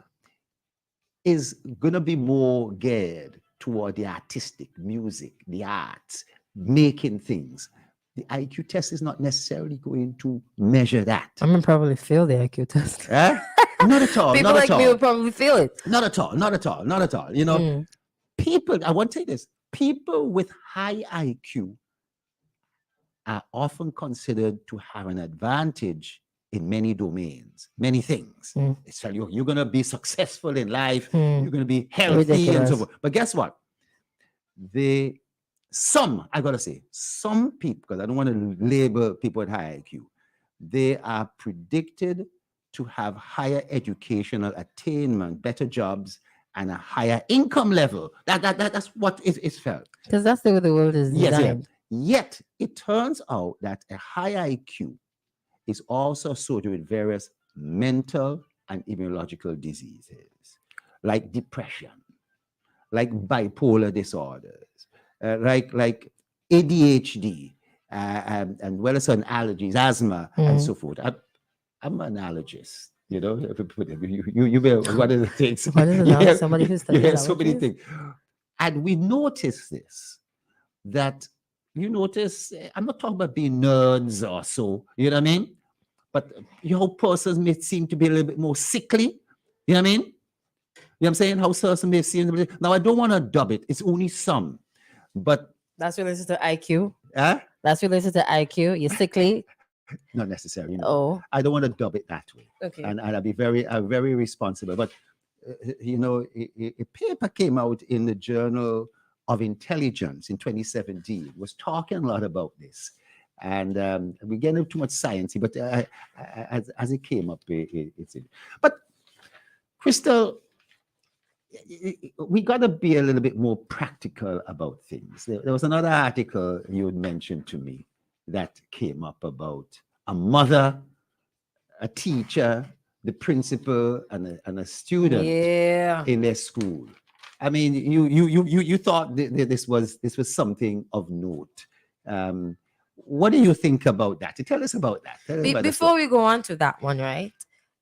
is going to be more geared toward the artistic, music, the arts, making things, the IQ test is not necessarily going to measure that. I'm going to probably fail the IQ test. Not at all. People not like at all. me would probably feel it. Not at all. Not at all. Not at all. You know, people, I want to say this, people with high IQ are often considered to have an advantage in many domains, many things. It's tell you're going to be successful in life, you're going to be healthy and so forth. But guess what? Some people, because I don't want to label people with high IQ, they are predicted to have higher educational attainment, better jobs, and a higher income level. That's what is felt. Because that's the way the world is designed. Yet, it turns out that a high IQ is also associated with various mental and immunological diseases, like depression, like bipolar disorders, like ADHD, and well as an allergies, asthma, and so forth. I'm an allergist, you know. You what are the things? What is it? Somebody who studies so many things. And we notice this, that you notice, I'm not talking about being nerds or so, you know what I mean? But your persons may seem to be a little bit more sickly, you know what I mean? You know what I'm saying? How person may seem. Now, I don't want to dub it. It's only some. But that's related to IQ. Huh? That's related to IQ. You're sickly. Not necessarily. You know. Oh. I don't want to dub it that way. Okay. And I'll be very responsible. But you know, a paper came out in the Journal of Intelligence in 2017. Was talking a lot about this. And we get into too much sciencey, but as it came up, it's in. But Christal, we got to be a little bit more practical about things. There was another article you had mentioned to me that came up about a mother, a teacher, the principal, and a student in their school. I mean, you thought this was something of note. What do you think about that? Tell us about that. Before we go on to that one, right?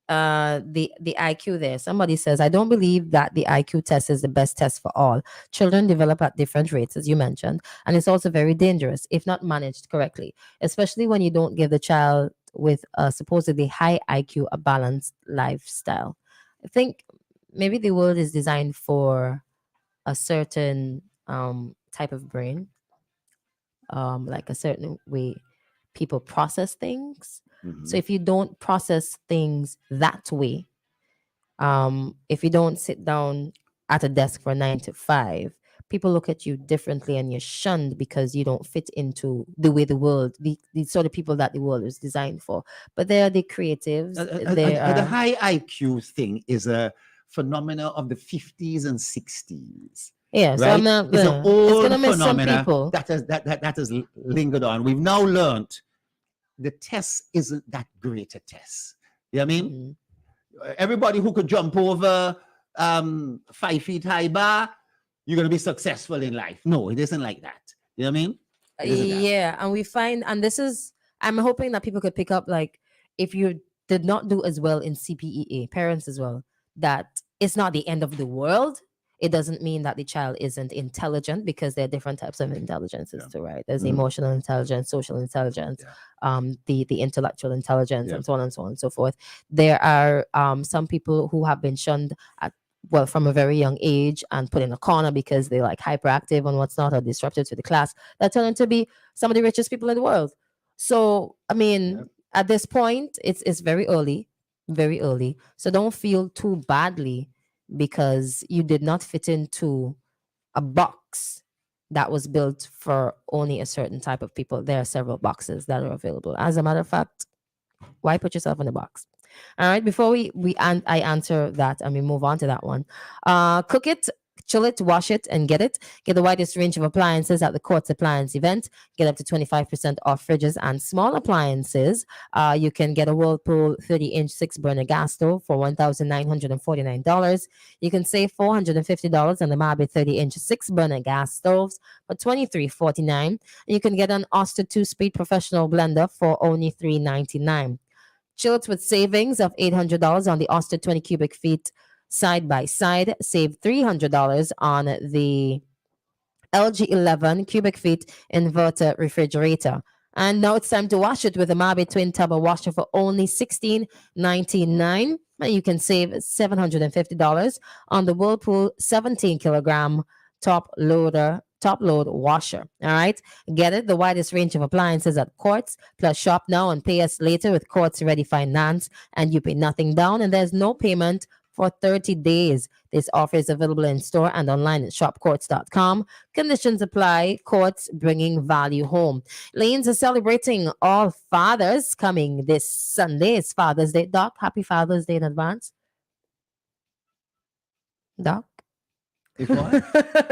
The IQ there. Somebody says, I don't believe that the IQ test is the best test for all. Children develop at different rates, as you mentioned, and it's also very dangerous if not managed correctly, especially when you don't give the child with a supposedly high IQ a balanced lifestyle. I think maybe the world is designed for a certain type of brain, like a certain way people process things. So if you don't process things that way, if you don't sit down at a desk for 9 to 5, people look at you differently and you're shunned because you don't fit into the way the world, the sort of people that the world is designed for. But they are the creatives. The high IQ thing is a phenomenon of the 50s and 60s. Yeah, so right? It's an old phenomenon that has lingered on. We've now learned the test isn't that great a test. You know what I mean? Everybody who could jump over 5 feet high bar, you're going to be successful in life. No, it isn't like that. You know what I mean? Yeah, and we find, and this is, I'm hoping that people could pick up, like, if you did not do as well in CPEA, parents as well, that it's not the end of the world. It doesn't mean that the child isn't intelligent, because there are different types of intelligences too, right? There's emotional intelligence, social intelligence, the intellectual intelligence, and so on and so on and so forth. There are some people who have been shunned from a very young age and put in a corner because they're like hyperactive and what's not, or disruptive to the class, that turn out to be some of the richest people in the world. So I mean, at this point, it's very early, very early. So don't feel too badly because you did not fit into a box that was built for only a certain type of people. There are several boxes that are available. As a matter of fact, why put yourself in a box? All right, before I answer that and we move on to that one. Cook it, chill it, wash it, and get it. Get the widest range of appliances at the Quartz Appliance event. Get up to 25% off fridges and small appliances. You can get a Whirlpool 30-inch 6-burner gas stove for $1,949. You can save $450 on the Mabe 30-inch 6-burner gas stoves for $23.49. You can get an Oster 2-speed professional blender for only $3.99. Chill it with savings of $800 on the Oster 20 cubic feet side by side. Save $300 on the LG 11 cubic feet inverter refrigerator. And now it's time to wash it with a Mabe twin tub washer for only $16.99. And you can save $750 on the Whirlpool 17 kilogram top load washer. All right, get it, the widest range of appliances at Quartz. Plus shop now and pay us later with Quartz Ready Finance, and you pay nothing down and there's no payment for 30 days. This offer is available in store and online at shopquartz.com. Conditions apply. Quartz, bringing value home. Lanes are celebrating all fathers coming this Sunday. It's Father's Day. Doc, happy Father's Day in advance. Doc? If what?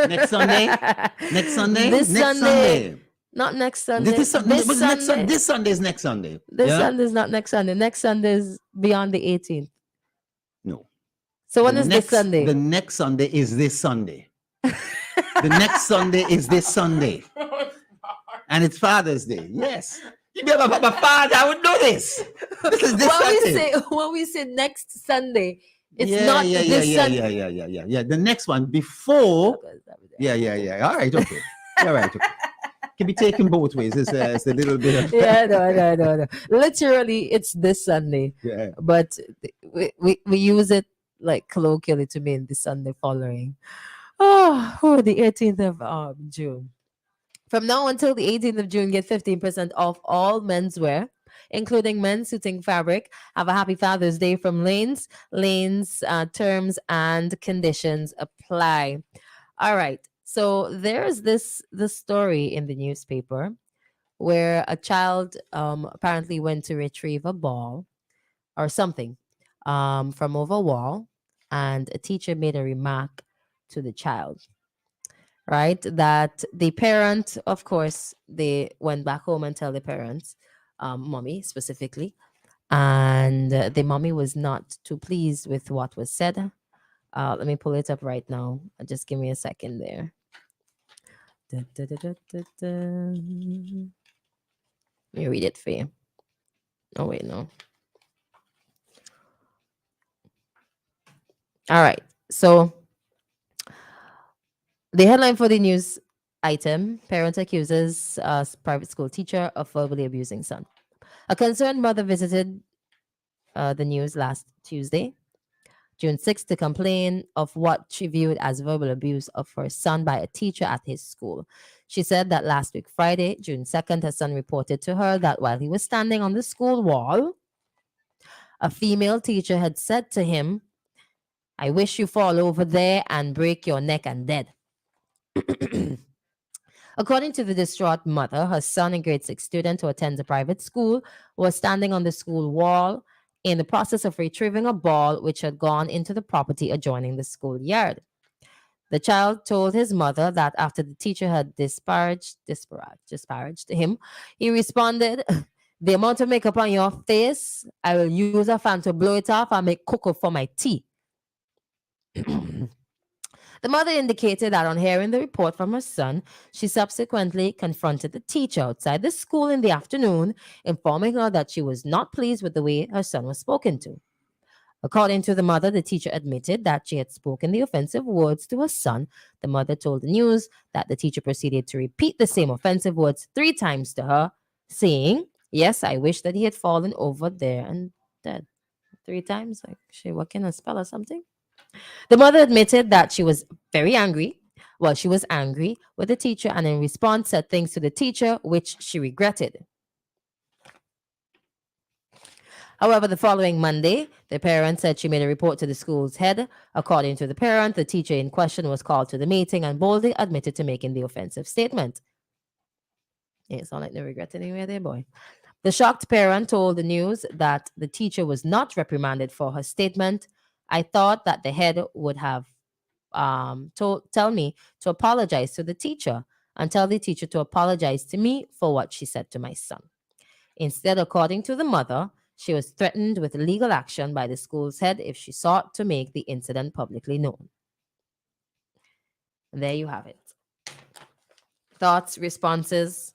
Next Sunday? Next Sunday? This next Sunday. Not next Sunday. This Sunday. This Sunday is next Sunday. This Sunday is not next Sunday. Next Sunday is beyond the 18th. No. So when is this Sunday? The next Sunday is this Sunday. The next Sunday is this Sunday. And it's Father's Day. Yes. You'd be my father, I would know this. This is this Sunday. When we say next Sunday, it's yeah, not yeah, this yeah, Sunday. yeah. The next one before. Yeah. All right, okay. All right, okay. Can be taken both ways. It's a little bit of no. Literally, it's this Sunday. Yeah. But we use it like colloquially to mean the Sunday following. The 18th of June. From now until the 18th of June, get 15% off all menswear, including men's suiting fabric. Have a happy Father's Day from Lanes. Lanes, terms and conditions apply. All right. So there's this story in the newspaper where a child apparently went to retrieve a ball or something from over a wall, and a teacher made a remark to the child, right? That the parent, of course, they went back home and tell the parents, mommy specifically, and the mommy was not too pleased with what was said. Let me pull it up right now. Just give me a second there. Let me read it for you. Oh, wait, no. All right. So the headline for the news item: parent accuses private school teacher of verbally abusing son. A concerned mother visited the news last Tuesday, June 6th, to complain of what she viewed as verbal abuse of her son by a teacher at his school. She said that last week, Friday, June 2nd, her son reported to her that while he was standing on the school wall, a female teacher had said to him, "I wish you fall over there and break your neck and dead." According to the distraught mother, her son, a grade 6 student who attends a private school, was standing on the school wall in the process of retrieving a ball which had gone into the property adjoining the schoolyard. The child told his mother that after the teacher had disparaged him, he responded, "The amount of makeup on your face, I will use a fan to blow it off and make cocoa for my tea." The mother indicated that on hearing the report from her son, she subsequently confronted the teacher outside the school in the afternoon, informing her that she was not pleased with the way her son was spoken to. According to the mother, the teacher admitted that she had spoken the offensive words to her son. The mother told the news that the teacher proceeded to repeat the same offensive words 3 times to her, saying, "Yes, I wish that he had fallen over there and dead." 3 times? Like, what can I spell or something? The mother admitted that she was very angry. Well, she was angry with the teacher and in response said things to the teacher which she regretted. However, the following Monday, the parent said she made a report to the school's head. According to the parent, the teacher in question was called to the meeting and boldly admitted to making the offensive statement. Yeah, it sounds like no regret anywhere there, boy. The shocked parent told the news that the teacher was not reprimanded for her statement. "I thought that the head would have tell me to apologize to the teacher and tell the teacher to apologize to me for what she said to my son." Instead, according to the mother, she was threatened with legal action by the school's head if she sought to make the incident publicly known. There you have it. Thoughts, responses?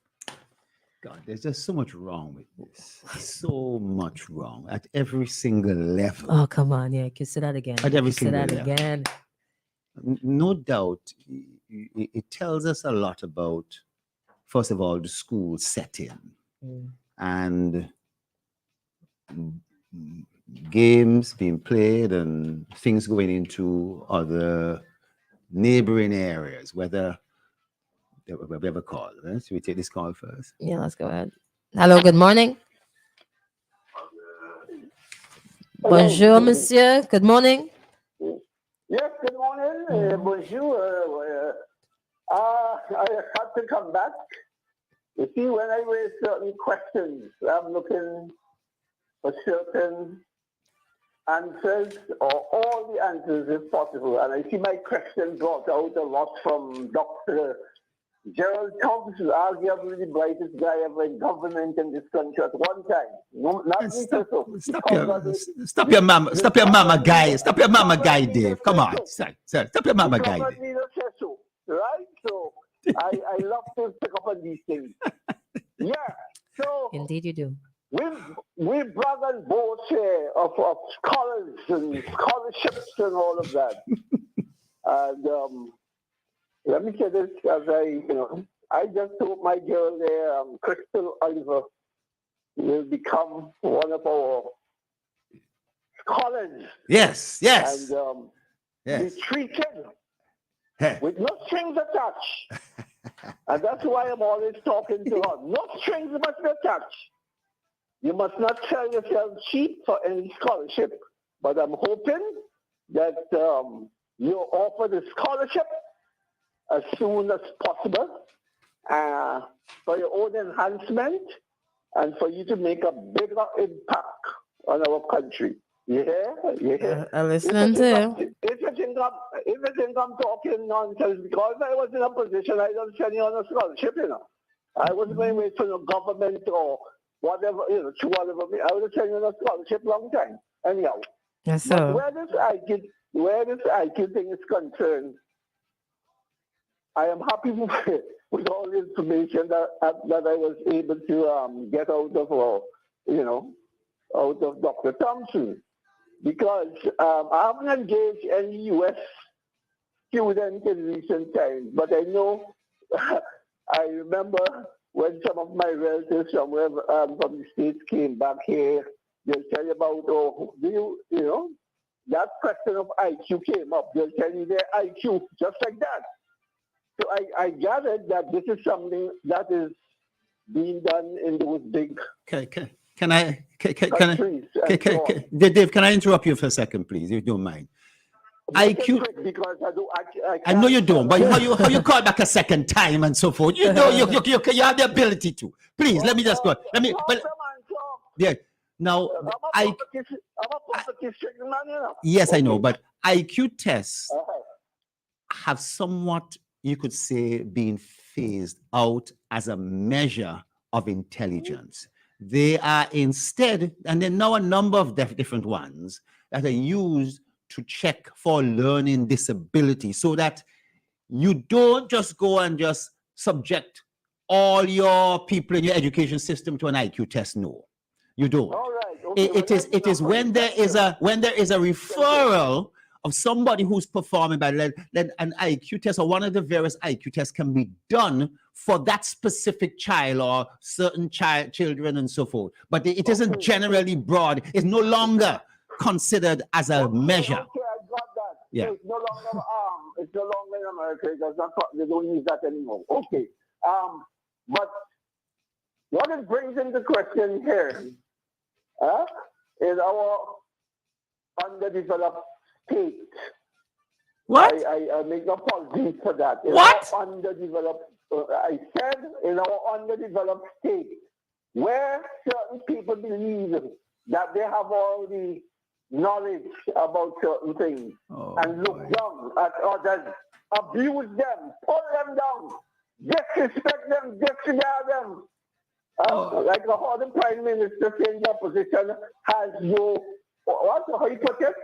God, there's just so much wrong with this. So much wrong at every single level. Oh, come on. Yeah, you say that again. At every Say single that level. again. No doubt, it tells us a lot about, first of all, the school setting and games being played and things going into other neighboring areas, whether we have a call. Right? Should we take this call first? Yeah, let's go ahead. Hello, good morning. Bonjour, monsieur. Good morning. Yes, good morning. Bonjour. I have to come back. You see, when I raise certain questions, I'm looking for certain answers or all the answers if possible. And I see my question brought out a lot from Dr. Jerrol Thompson, arguably the brightest guy ever in government in this country at one time. No, not Stop your mama guy, Dave. Come on, sir. Stop your mama guy. Right? So I love to pick up on these things. Yeah. So indeed you do. We brag and boast here of scholars and scholarships and all of that. And let me say this as I just hope my girl there, Christal Oliver, will become one of our scholars. Yes. And yes. be treated with no strings attached. And that's why I'm always talking to her. No strings must be attached. You must not sell yourself cheap for any scholarship. But I'm hoping that you offer the scholarship as soon as possible for your own enhancement and for you to make a bigger impact on our country. You hear? I'm listening to If you think I'm talking nonsense, because I was in a position, I don't send you on a scholarship, I wasn't going to wait for the government or whatever, to whatever. I would have sent you on a scholarship long time. Anyhow. Yes, sir. But where this IQ thing is concerned, I am happy with all the information that I was able to get out of Dr. Thompson. Because I haven't engaged any U.S. student in recent times, but I know, I remember when some of my relatives somewhere from the States came back here, they'll tell you about, that question of IQ came up. They'll tell you their IQ, just like that. So I gathered that this is something that is being done in those big Dave, can I interrupt you for a second, please, if you don't mind? IQ, because I know you don't, but how you call back a second time and so forth? You know, you have the ability to. Please, let me just go. Yeah. Now, yes, I know, but IQ tests have somewhat, you could say, been phased out as a measure of intelligence. They are instead, and there are now a number of different ones that are used to check for learning disability, so that you don't just go and just subject all your people in your education system to an IQ test. No, you don't. All right. it is when there is a referral of somebody who's performing by then an IQ test or one of the various IQ tests can be done for that specific child or certain children and so forth. But it isn't generally broad. It's no longer considered as a measure. Okay, I got that. Yeah. So it's no longer in America. They don't use that anymore. Okay. But what it brings into question here is our underdeveloped state. What? I make no apologies for that. What? Underdeveloped. I said in our underdeveloped state, where certain people believe that they have all the knowledge about certain things and look down at others, abuse them, pull them down, disrespect them, disregard them. Like how the Prime Minister saying the opposition has how you put it?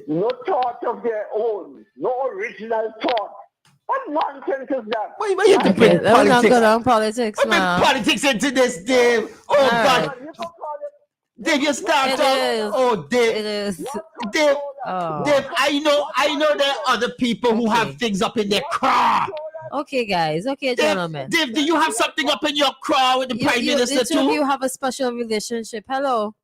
No thought of their own, no original thought. What nonsense is that? Why you can bring We're not politics? good on politics Bring now. politics into this, Dave. Oh, God. Dave, you start It talking. is. Oh, Dave. It is. Dave, Oh. Dave, I know there are other people who have things up in their craw. Okay, guys. Okay, gentlemen. Dave, do you have something up in your craw with the Prime Minister the two of too? you have a special relationship. Hello.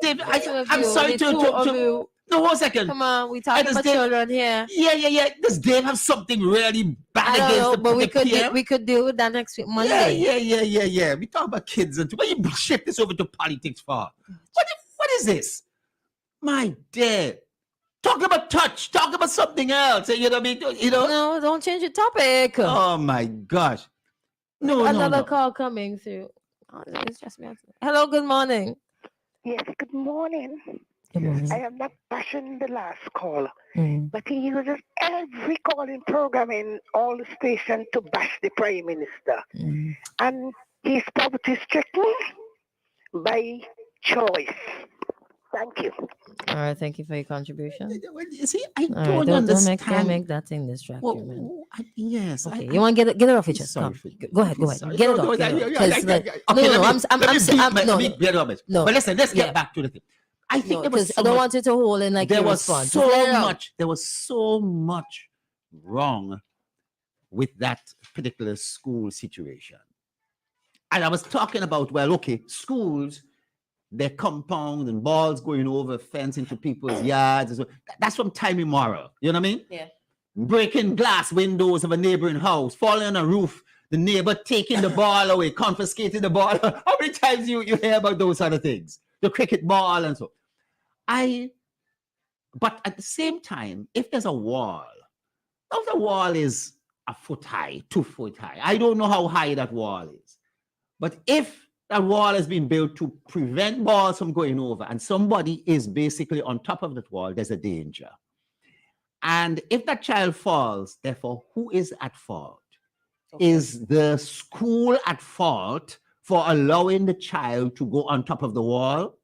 Dave, The two of I'm you, sorry the to two of you. No, 1 second. Come on, we talking Does about Dave- children here. Yeah. Does Dave have something really bad I don't against know, the but PM? we could deal with that next week, Monday. Yeah. We talk about kids and why you shift this over to politics for? What is this? My dear. Talk about touch. Talk about something else. You know what I mean? You know? No, don't change the topic. Oh my gosh. No. Another call coming through. Oh, it's just me. Hello, good morning. Yes, good morning. Good morning. I am not bashing the last call, Mm. but he uses every calling program in all the stations to bash the Prime Minister. Mm. And he's poverty stricken by choice. Thank you. All right, thank you for your contribution. You see, I All don't right, understand. don't make that thing distract you, man. Yes. Okay, you want to get it off your chest? Sorry Come. Go ahead. Sorry. Get it No, off. Get it off. 'Cause, like, Okay, no, let me no. But listen, let's Yeah. get back to the thing. I think there was I so don't much, want you to hold in like there your was response. so Let it out. much. There was so much wrong with that particular school situation. And I was talking about, well, okay, schools, their compound and balls going over fence into people's yards. And so that's from time immemorial. You know what I mean? Yeah. Breaking glass windows of a neighboring house, falling on a roof, the neighbor taking the ball away, confiscating the ball. How many times you hear about those other things? The cricket ball and so. But at the same time, if there's a wall, if the wall is a foot high, 2 foot high, I don't know how high that wall is. But if that wall has been built to prevent balls from going over and somebody is basically on top of that wall, there's a danger. And if that child falls, therefore, who is at fault? Okay. Is the school at fault for allowing the child to go on top of the wall?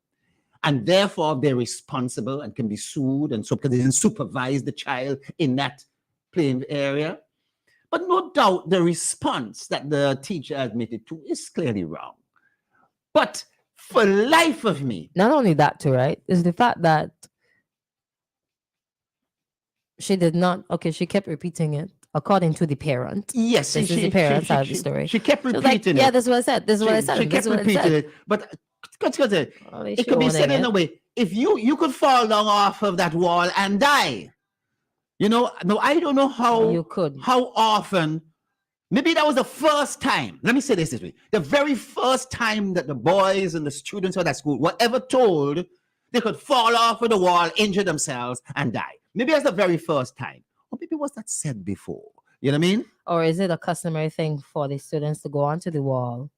And therefore, they're responsible and can be sued and so because they didn't supervise the child in that playing area. But no doubt the response that the teacher admitted to is clearly wrong. But for life of me, not only that too, right? Is the fact that she did not. Okay, she kept repeating it according to the parent. Yes, this is the parent side of the story. She kept repeating it. Yeah, this is what I said. This is what I said. She kept repeating it. But it could be said in a way: if you could fall down off of that wall and die, you know. No, I don't know how you could. How often? Maybe that was the first time. Let me say this way. The very first time that the boys and the students of that school were ever told they could fall off of the wall, injure themselves, and die. Maybe that's the very first time. Or maybe was that said before? You know what I mean? Or is it a customary thing for the students to go onto the wall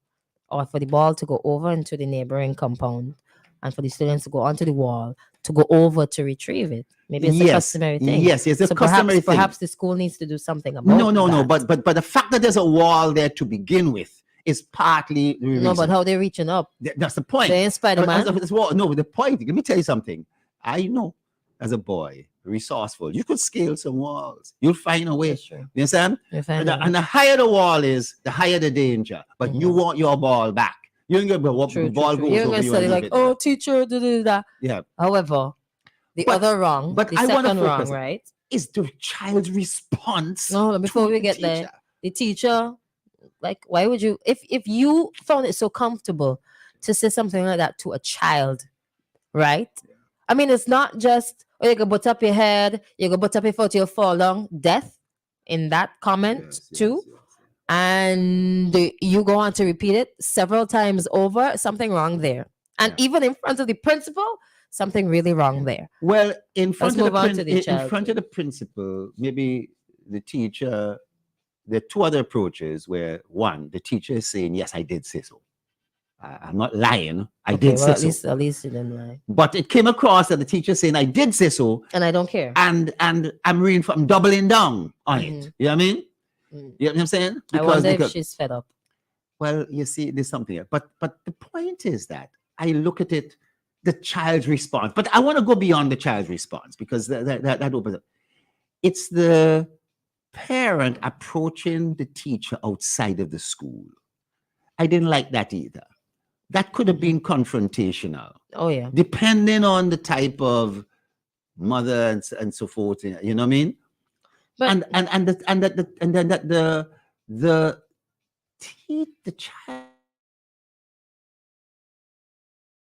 or for the ball to go over into the neighboring compound and for the students to go onto the wall to go over to retrieve it? Maybe it's a customary thing. Yes, it's a so customary thing. Perhaps the school needs to do something about No. But the fact that there's a wall there to begin with is partly the reason. No, but how they're reaching up? That's the point. They ain't Spider-Man. No, the point. Let me tell you something. I know as a boy, resourceful, you could scale some walls. You'll find a way. You understand? And the higher the wall is, the higher the danger. But you want your ball back. You don't get what True, the ball true. goes You're over gonna you study and leave like, it oh, there. teacher, da, da, da. Yeah. However, the other wrong, But the I want to second wrong, focus right? is the child's response. No, before to we the get there, teacher. the teacher, like, why would you, if you found it so comfortable to say something like that to a child, right? I mean, it's not just, oh, you go butt up your head, you go butt up your foot, you'll fall down. Death in that comment too. And you go on to repeat it several times over, something wrong there. And even in front of the principal, something really wrong there. Well, in front Let's of move on the to the in child. front of the principal, maybe the teacher. There are two other approaches where one, the teacher is saying, "Yes, I did say so. I'm not lying. I Okay, did well, say so." at least you didn't lie. But it came across that the teacher saying, "I did say so," and I don't care. And I'm doubling down on it. You know what I mean? You know what I'm saying? I wonder if she's fed up. Well, you see, there's something here. But the point is that I look at it, the child's response. But I want to go beyond the child's response because that opens up. It's the parent approaching the teacher outside of the school. I didn't like that either. That could have been confrontational. Oh yeah. Depending on the type of mother and so forth. You know what I mean? But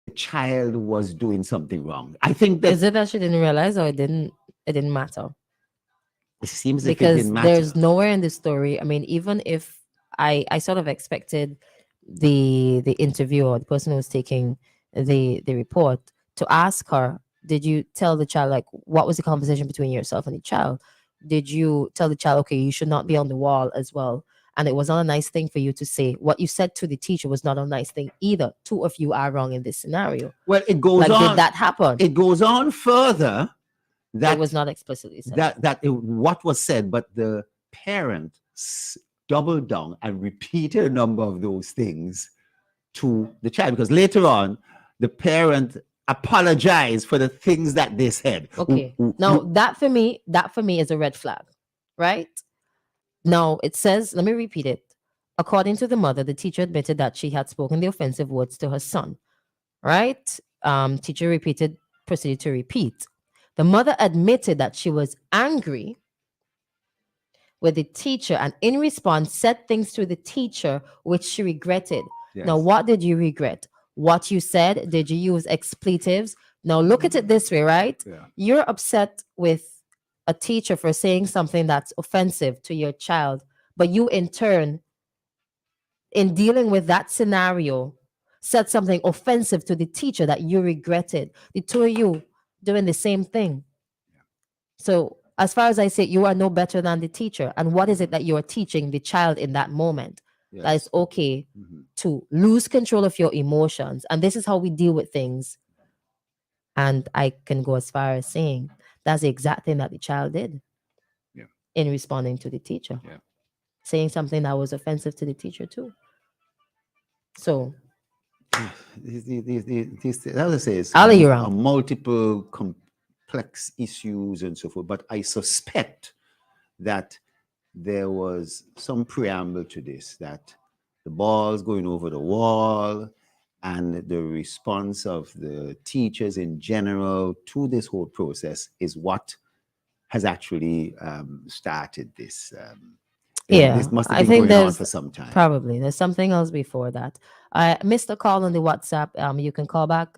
the child was doing something wrong. I think that is it that she didn't realize, or it didn't matter? It seems because it didn't matter. there's nowhere in the story. I mean, even if I sort of expected the interviewer, or the person who was taking the report, to ask her, did you tell the child, like, what was the conversation between yourself and the child? Did you tell the child, okay, you should not be on the wall as well? And it was not a nice thing for you to say. What you said to the teacher was not a nice thing either. Two of you are wrong in this scenario. Well, it goes on. Did that happen? It goes on further. That it was not explicitly said. What was said, but the parent doubled down and repeated a number of those things to the child, because later on, the parent apologized for the things that they said. Okay. Now that for me is a red flag, right? Now it says, let me repeat it. According to the mother, the teacher admitted that she had spoken the offensive words to her son, right? Teacher proceeded to repeat. The mother admitted that she was angry with the teacher and in response said things to the teacher which she regretted. Yes. Now, what did you regret? What you said? Did you use expletives? Now, look at it this way, right? Yeah. You're upset with a teacher for saying something that's offensive to your child, but you in turn, in dealing with that scenario, said something offensive to the teacher that you regretted. The two of you doing the same thing. So as far as I say, you are no better than the teacher. And what is it that you are teaching the child in that moment? Yes. That it's okay to lose control of your emotions. And this is how we deal with things. And I can go as far as saying that's the exact thing that the child did in responding to the teacher. Yeah. Saying something that was offensive to the teacher too. So these are multiple complex issues and so forth, but I suspect that there was some preamble to this, that the ball's going over the wall, and the response of the teachers in general to this whole process is what has actually started this. This must have been going on for some time. Probably there's something else before that. I missed a call on the WhatsApp. You can call back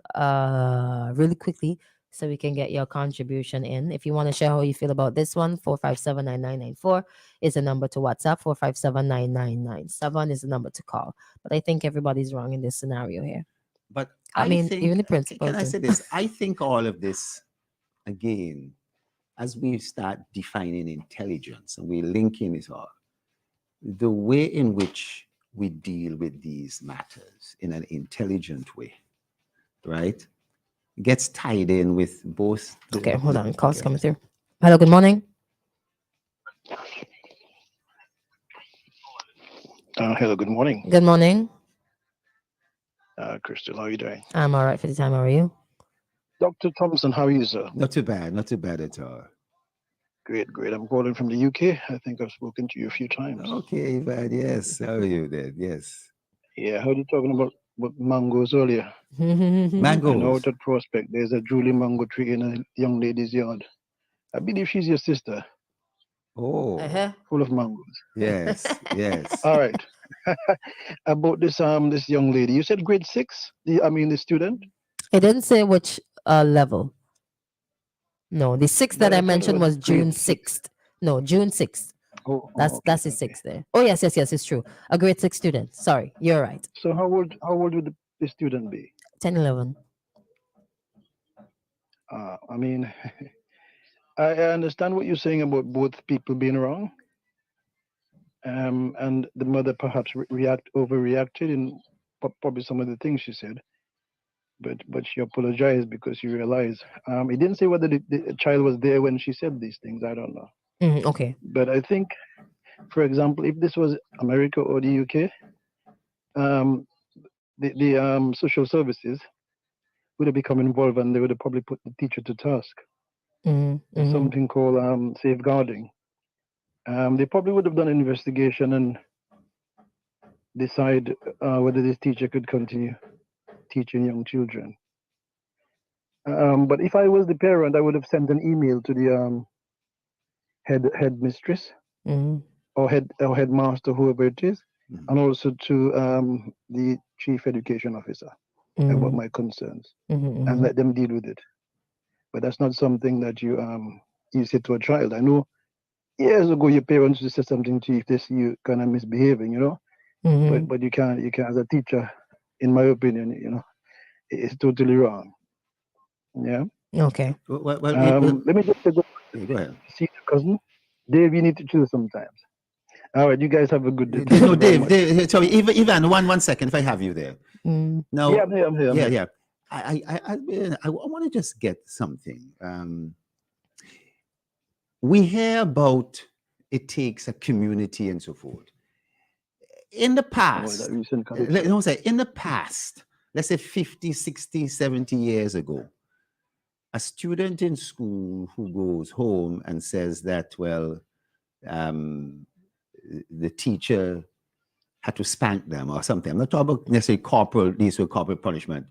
really quickly so we can get your contribution in. If you want to share how you feel about this one, 457-9994 is the number to WhatsApp. 457-9997 is the number to call. But I think everybody's wrong in this scenario here. But I mean, think, even the principal. Can I say this? I think all of this, again, as we start defining intelligence and we're linking it all, the way in which we deal with these matters in an intelligent way, right, gets tied in with both. Okay, hold on. Calls coming through. Hello, good morning. Hello, good morning. Good morning. Christal, how are you doing? I'm all right for the time. How are you? Dr. Thompson, how are you, sir? Not too bad at all. Great. I'm calling from the UK. I think I've spoken to you a few times. Okay, but yes. How are you then? Yes. Yeah, I heard you talking about about mangoes earlier. And Mangoes. out at Prospect, there's a Julie mango tree in a young lady's yard. I believe she's your sister. Oh, Full of mangoes. yes, yes. All right. About this young lady, you said grade 6. The student. It didn't say which level. No, the sixth that But I I thought it mentioned was was June grade 6. 6th. No, June 6th. That's Okay, the sixth there. Oh yes, it's true. A grade 6 student. Sorry, you're right. So how old would the student be? 10, 11. I mean, I understand what you're saying about both people being wrong. And the mother perhaps overreacted in probably some of the things she said. But she apologized because she realized. It didn't say whether the child was there when she said these things. I don't know. Okay. But I think, for example, if this was America or the UK, the social services would have become involved and they would have probably put the teacher to task. There's something called safeguarding. They probably would have done an investigation and decide whether this teacher could continue teaching young children. But if I was the parent, I would have sent an email to the headmistress or headmaster, whoever it is, and also to the chief education officer about my concerns and let them deal with it. But that's not something that you say to a child. I know years ago your parents used to say something to you if they see you kind of misbehaving, but you can't as a teacher, in my opinion, it's totally wrong. Yeah. Okay. Well, let me just go ahead. See your cousin. Dave, you need to choose sometimes. All right, you guys have a good day. No, Dave, sorry, Ivan, one second, if I have you there. Now, yeah, I'm here. Yeah. I want to just get something. We hear about it takes a community and so forth. In the past, let's say 50, 60, 70 years ago, a student in school who goes home and says that, well, the teacher had to spank them or something. I'm not talking about necessarily corporal punishment.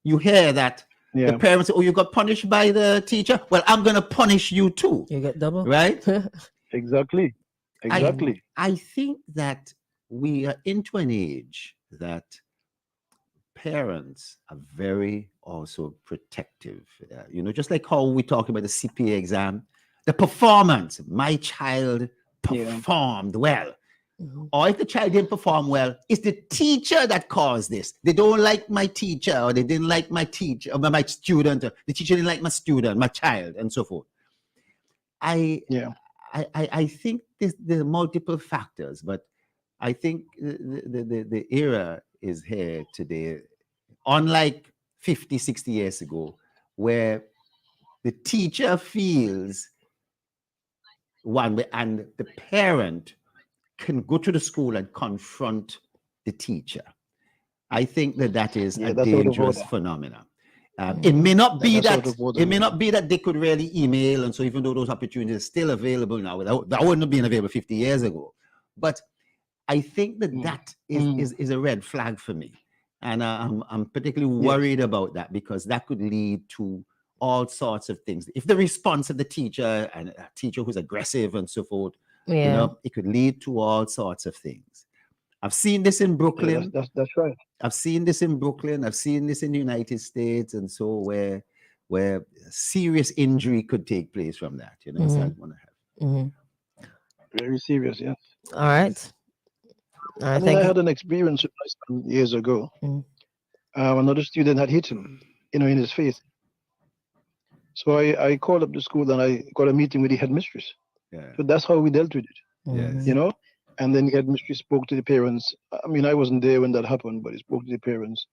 You hear that the parents say, oh, you got punished by the teacher? Well, I'm going to punish you too. You get double? Right? Exactly. I think that we are into an age that parents are very also protective. Just like how we talk about the CPA exam, the performance, my child performed well. Or if the child didn't perform well, it's the teacher that caused this. They don't like my teacher, or they didn't like my teacher, or my student, or the teacher didn't like my student, my child, and so forth. I think there are multiple factors, but I think the era is here today, unlike 50, 60 years ago, where the teacher feels one way and the parent can go to the school and confront the teacher. I think that is a dangerous phenomenon. It may not be that they could really email, and so even though those opportunities are still available now, that wouldn't have been available 50 years ago. But I think that is a red flag for me, and I'm particularly worried about that, because that could lead to all sorts of things. If the response of the teacher, and a teacher who's aggressive and so forth, it could lead to all sorts of things. I've seen this in Brooklyn. That's right. I've seen this in Brooklyn. I've seen this in the United States, and so where serious injury could take place from that. So I want to have very serious. Yes. All right. I had an experience with my son years ago. Another student had hit him, in his face. So I called up the school and I got a meeting with the headmistress. So that's how we dealt with it. Yes. And then the headmistress spoke to the parents. I mean, I wasn't there when that happened, but he spoke to the parents.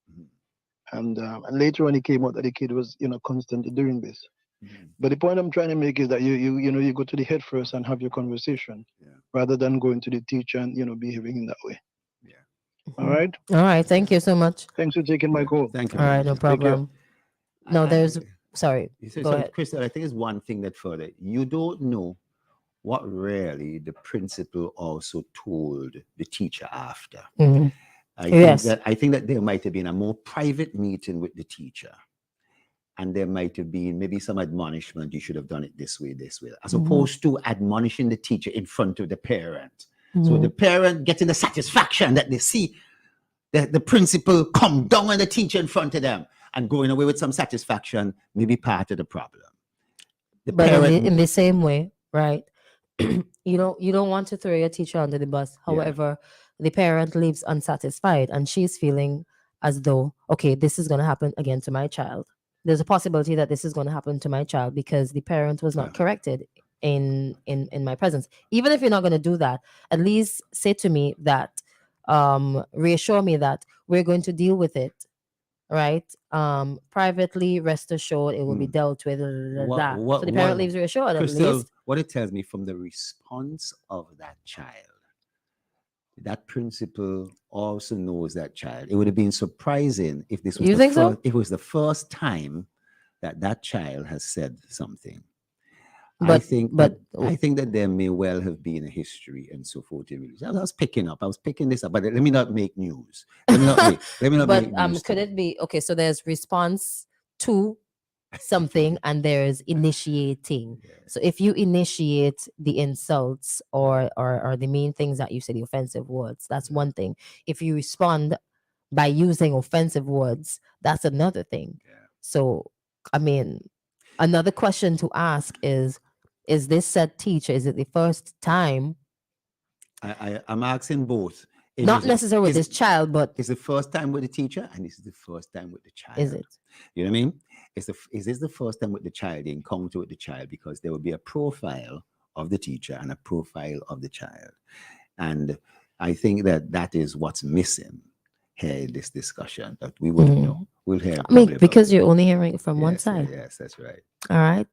And later on, he came out that the kid was, constantly doing this. But the point I'm trying to make is that you go to the head first and have your conversation, rather than going to the teacher and behaving in that way. All right. All right. Thank you so much. Thanks for taking my call. Thank you. All right. No problem. No, there's. Sorry. Go ahead. Christal, I think it's one thing that further, you don't know what really the principal also told the teacher after. I think that there might have been a more private meeting with the teacher. And there might have been maybe some admonishment, you should have done it this way, as opposed to admonishing the teacher in front of the parent. So the parent getting the satisfaction that they see the principal come down on the teacher in front of them and going away with some satisfaction may be part of the problem. In the same way, right? you don't want to throw your teacher under the bus. However, the parent leaves unsatisfied and she's feeling as though, okay, this is going to happen again to my child. There's a possibility that this is going to happen to my child because the parent was not corrected in my presence. Even if you're not going to do that, at least say to me that, reassure me that we're going to deal with it, right? Privately, rest assured, it will be dealt with. So the parent leaves reassured at least. What it tells me from the response of that child, that principal also knows that child. It would have been surprising if this was if it was the first time that child has said something. I think that there may well have been a history and so forth. I was picking this up, but let me not make news. Let me not make news. Could it be okay? So there's response to something and there's initiating. So if you initiate the insults or the mean things that you say, the offensive words, that's one thing. If you respond by using offensive words, that's another thing. So I mean, another question to ask is this said teacher, is it the first time? I'm asking both. Not necessarily with this child, but it's the first time with the teacher and this is the first time with the child. Is it? You know what I mean? Is this the first time with the child, the encounter with the child? Because there will be a profile of the teacher and a profile of the child. And I think that is what's missing here in this discussion, that we wouldn't know. We'll hear. I mean, because you're only hearing it from one side. Yes, that's right. All right.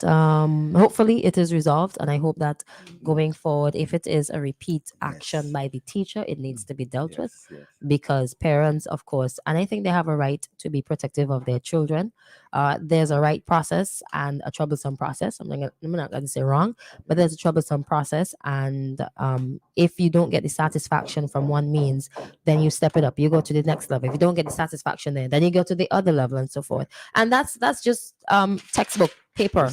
Hopefully it is resolved, and I hope that going forward, if it is a repeat action by the teacher, it needs to be dealt with, because parents, of course, and I think they have a right to be protective of their children. There's a right process and a troublesome process. I'm not going to say wrong, but there's a troublesome process, and if you don't get the satisfaction from one means, then you step it up. You go to the next level. If you don't get the satisfaction there, then you go to the other level and so forth. And that's just textbook paper,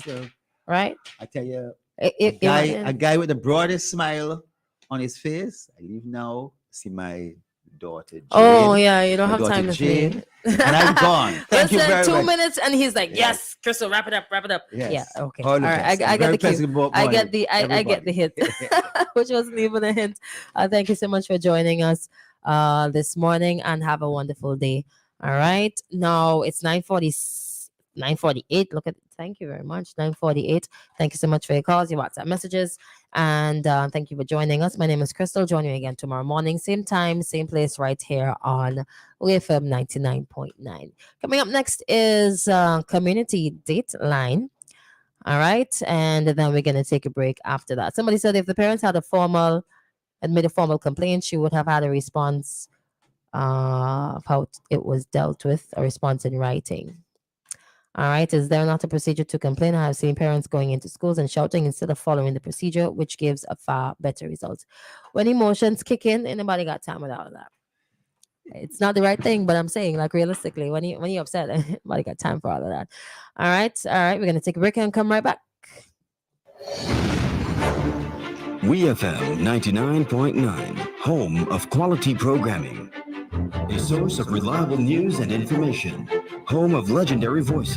right? I tell you, a guy with the broadest smile on his face. I leave now, see my daughter Jane. Oh yeah, you don't have time to Jane, and I'm gone. Thank you very 2 much. minutes, and he's like, "Yes, Christal, wrap it up." Yes. Yeah, okay. All right, I get the cue. I get the hint, which wasn't even a hint. Thank you so much for joining us this morning, and have a wonderful day. All right, now it's 9:48. Look at, thank you very much. 9:48. Thank you so much for your calls, your WhatsApp messages, and thank you for joining us. My name is Christal. Join me again tomorrow morning, same time, same place, right here on WEFM 99.9. Coming up next is Community Dateline. All right, and then we're gonna take a break after that. Somebody said if the parents had made a formal complaint, she would have had a response of how it was dealt with, a response in writing. All right, is there not a procedure to complain? I have seen parents going into schools and shouting instead of following the procedure, which gives a far better result. When emotions kick in, anybody got time with all of that? It's not the right thing, but I'm saying, like, realistically, when you're upset, nobody got time for all of that. All right, we're gonna take a break and come right back. WEFM 99.9, home of quality programming. A source of reliable news and information. Home of legendary voices.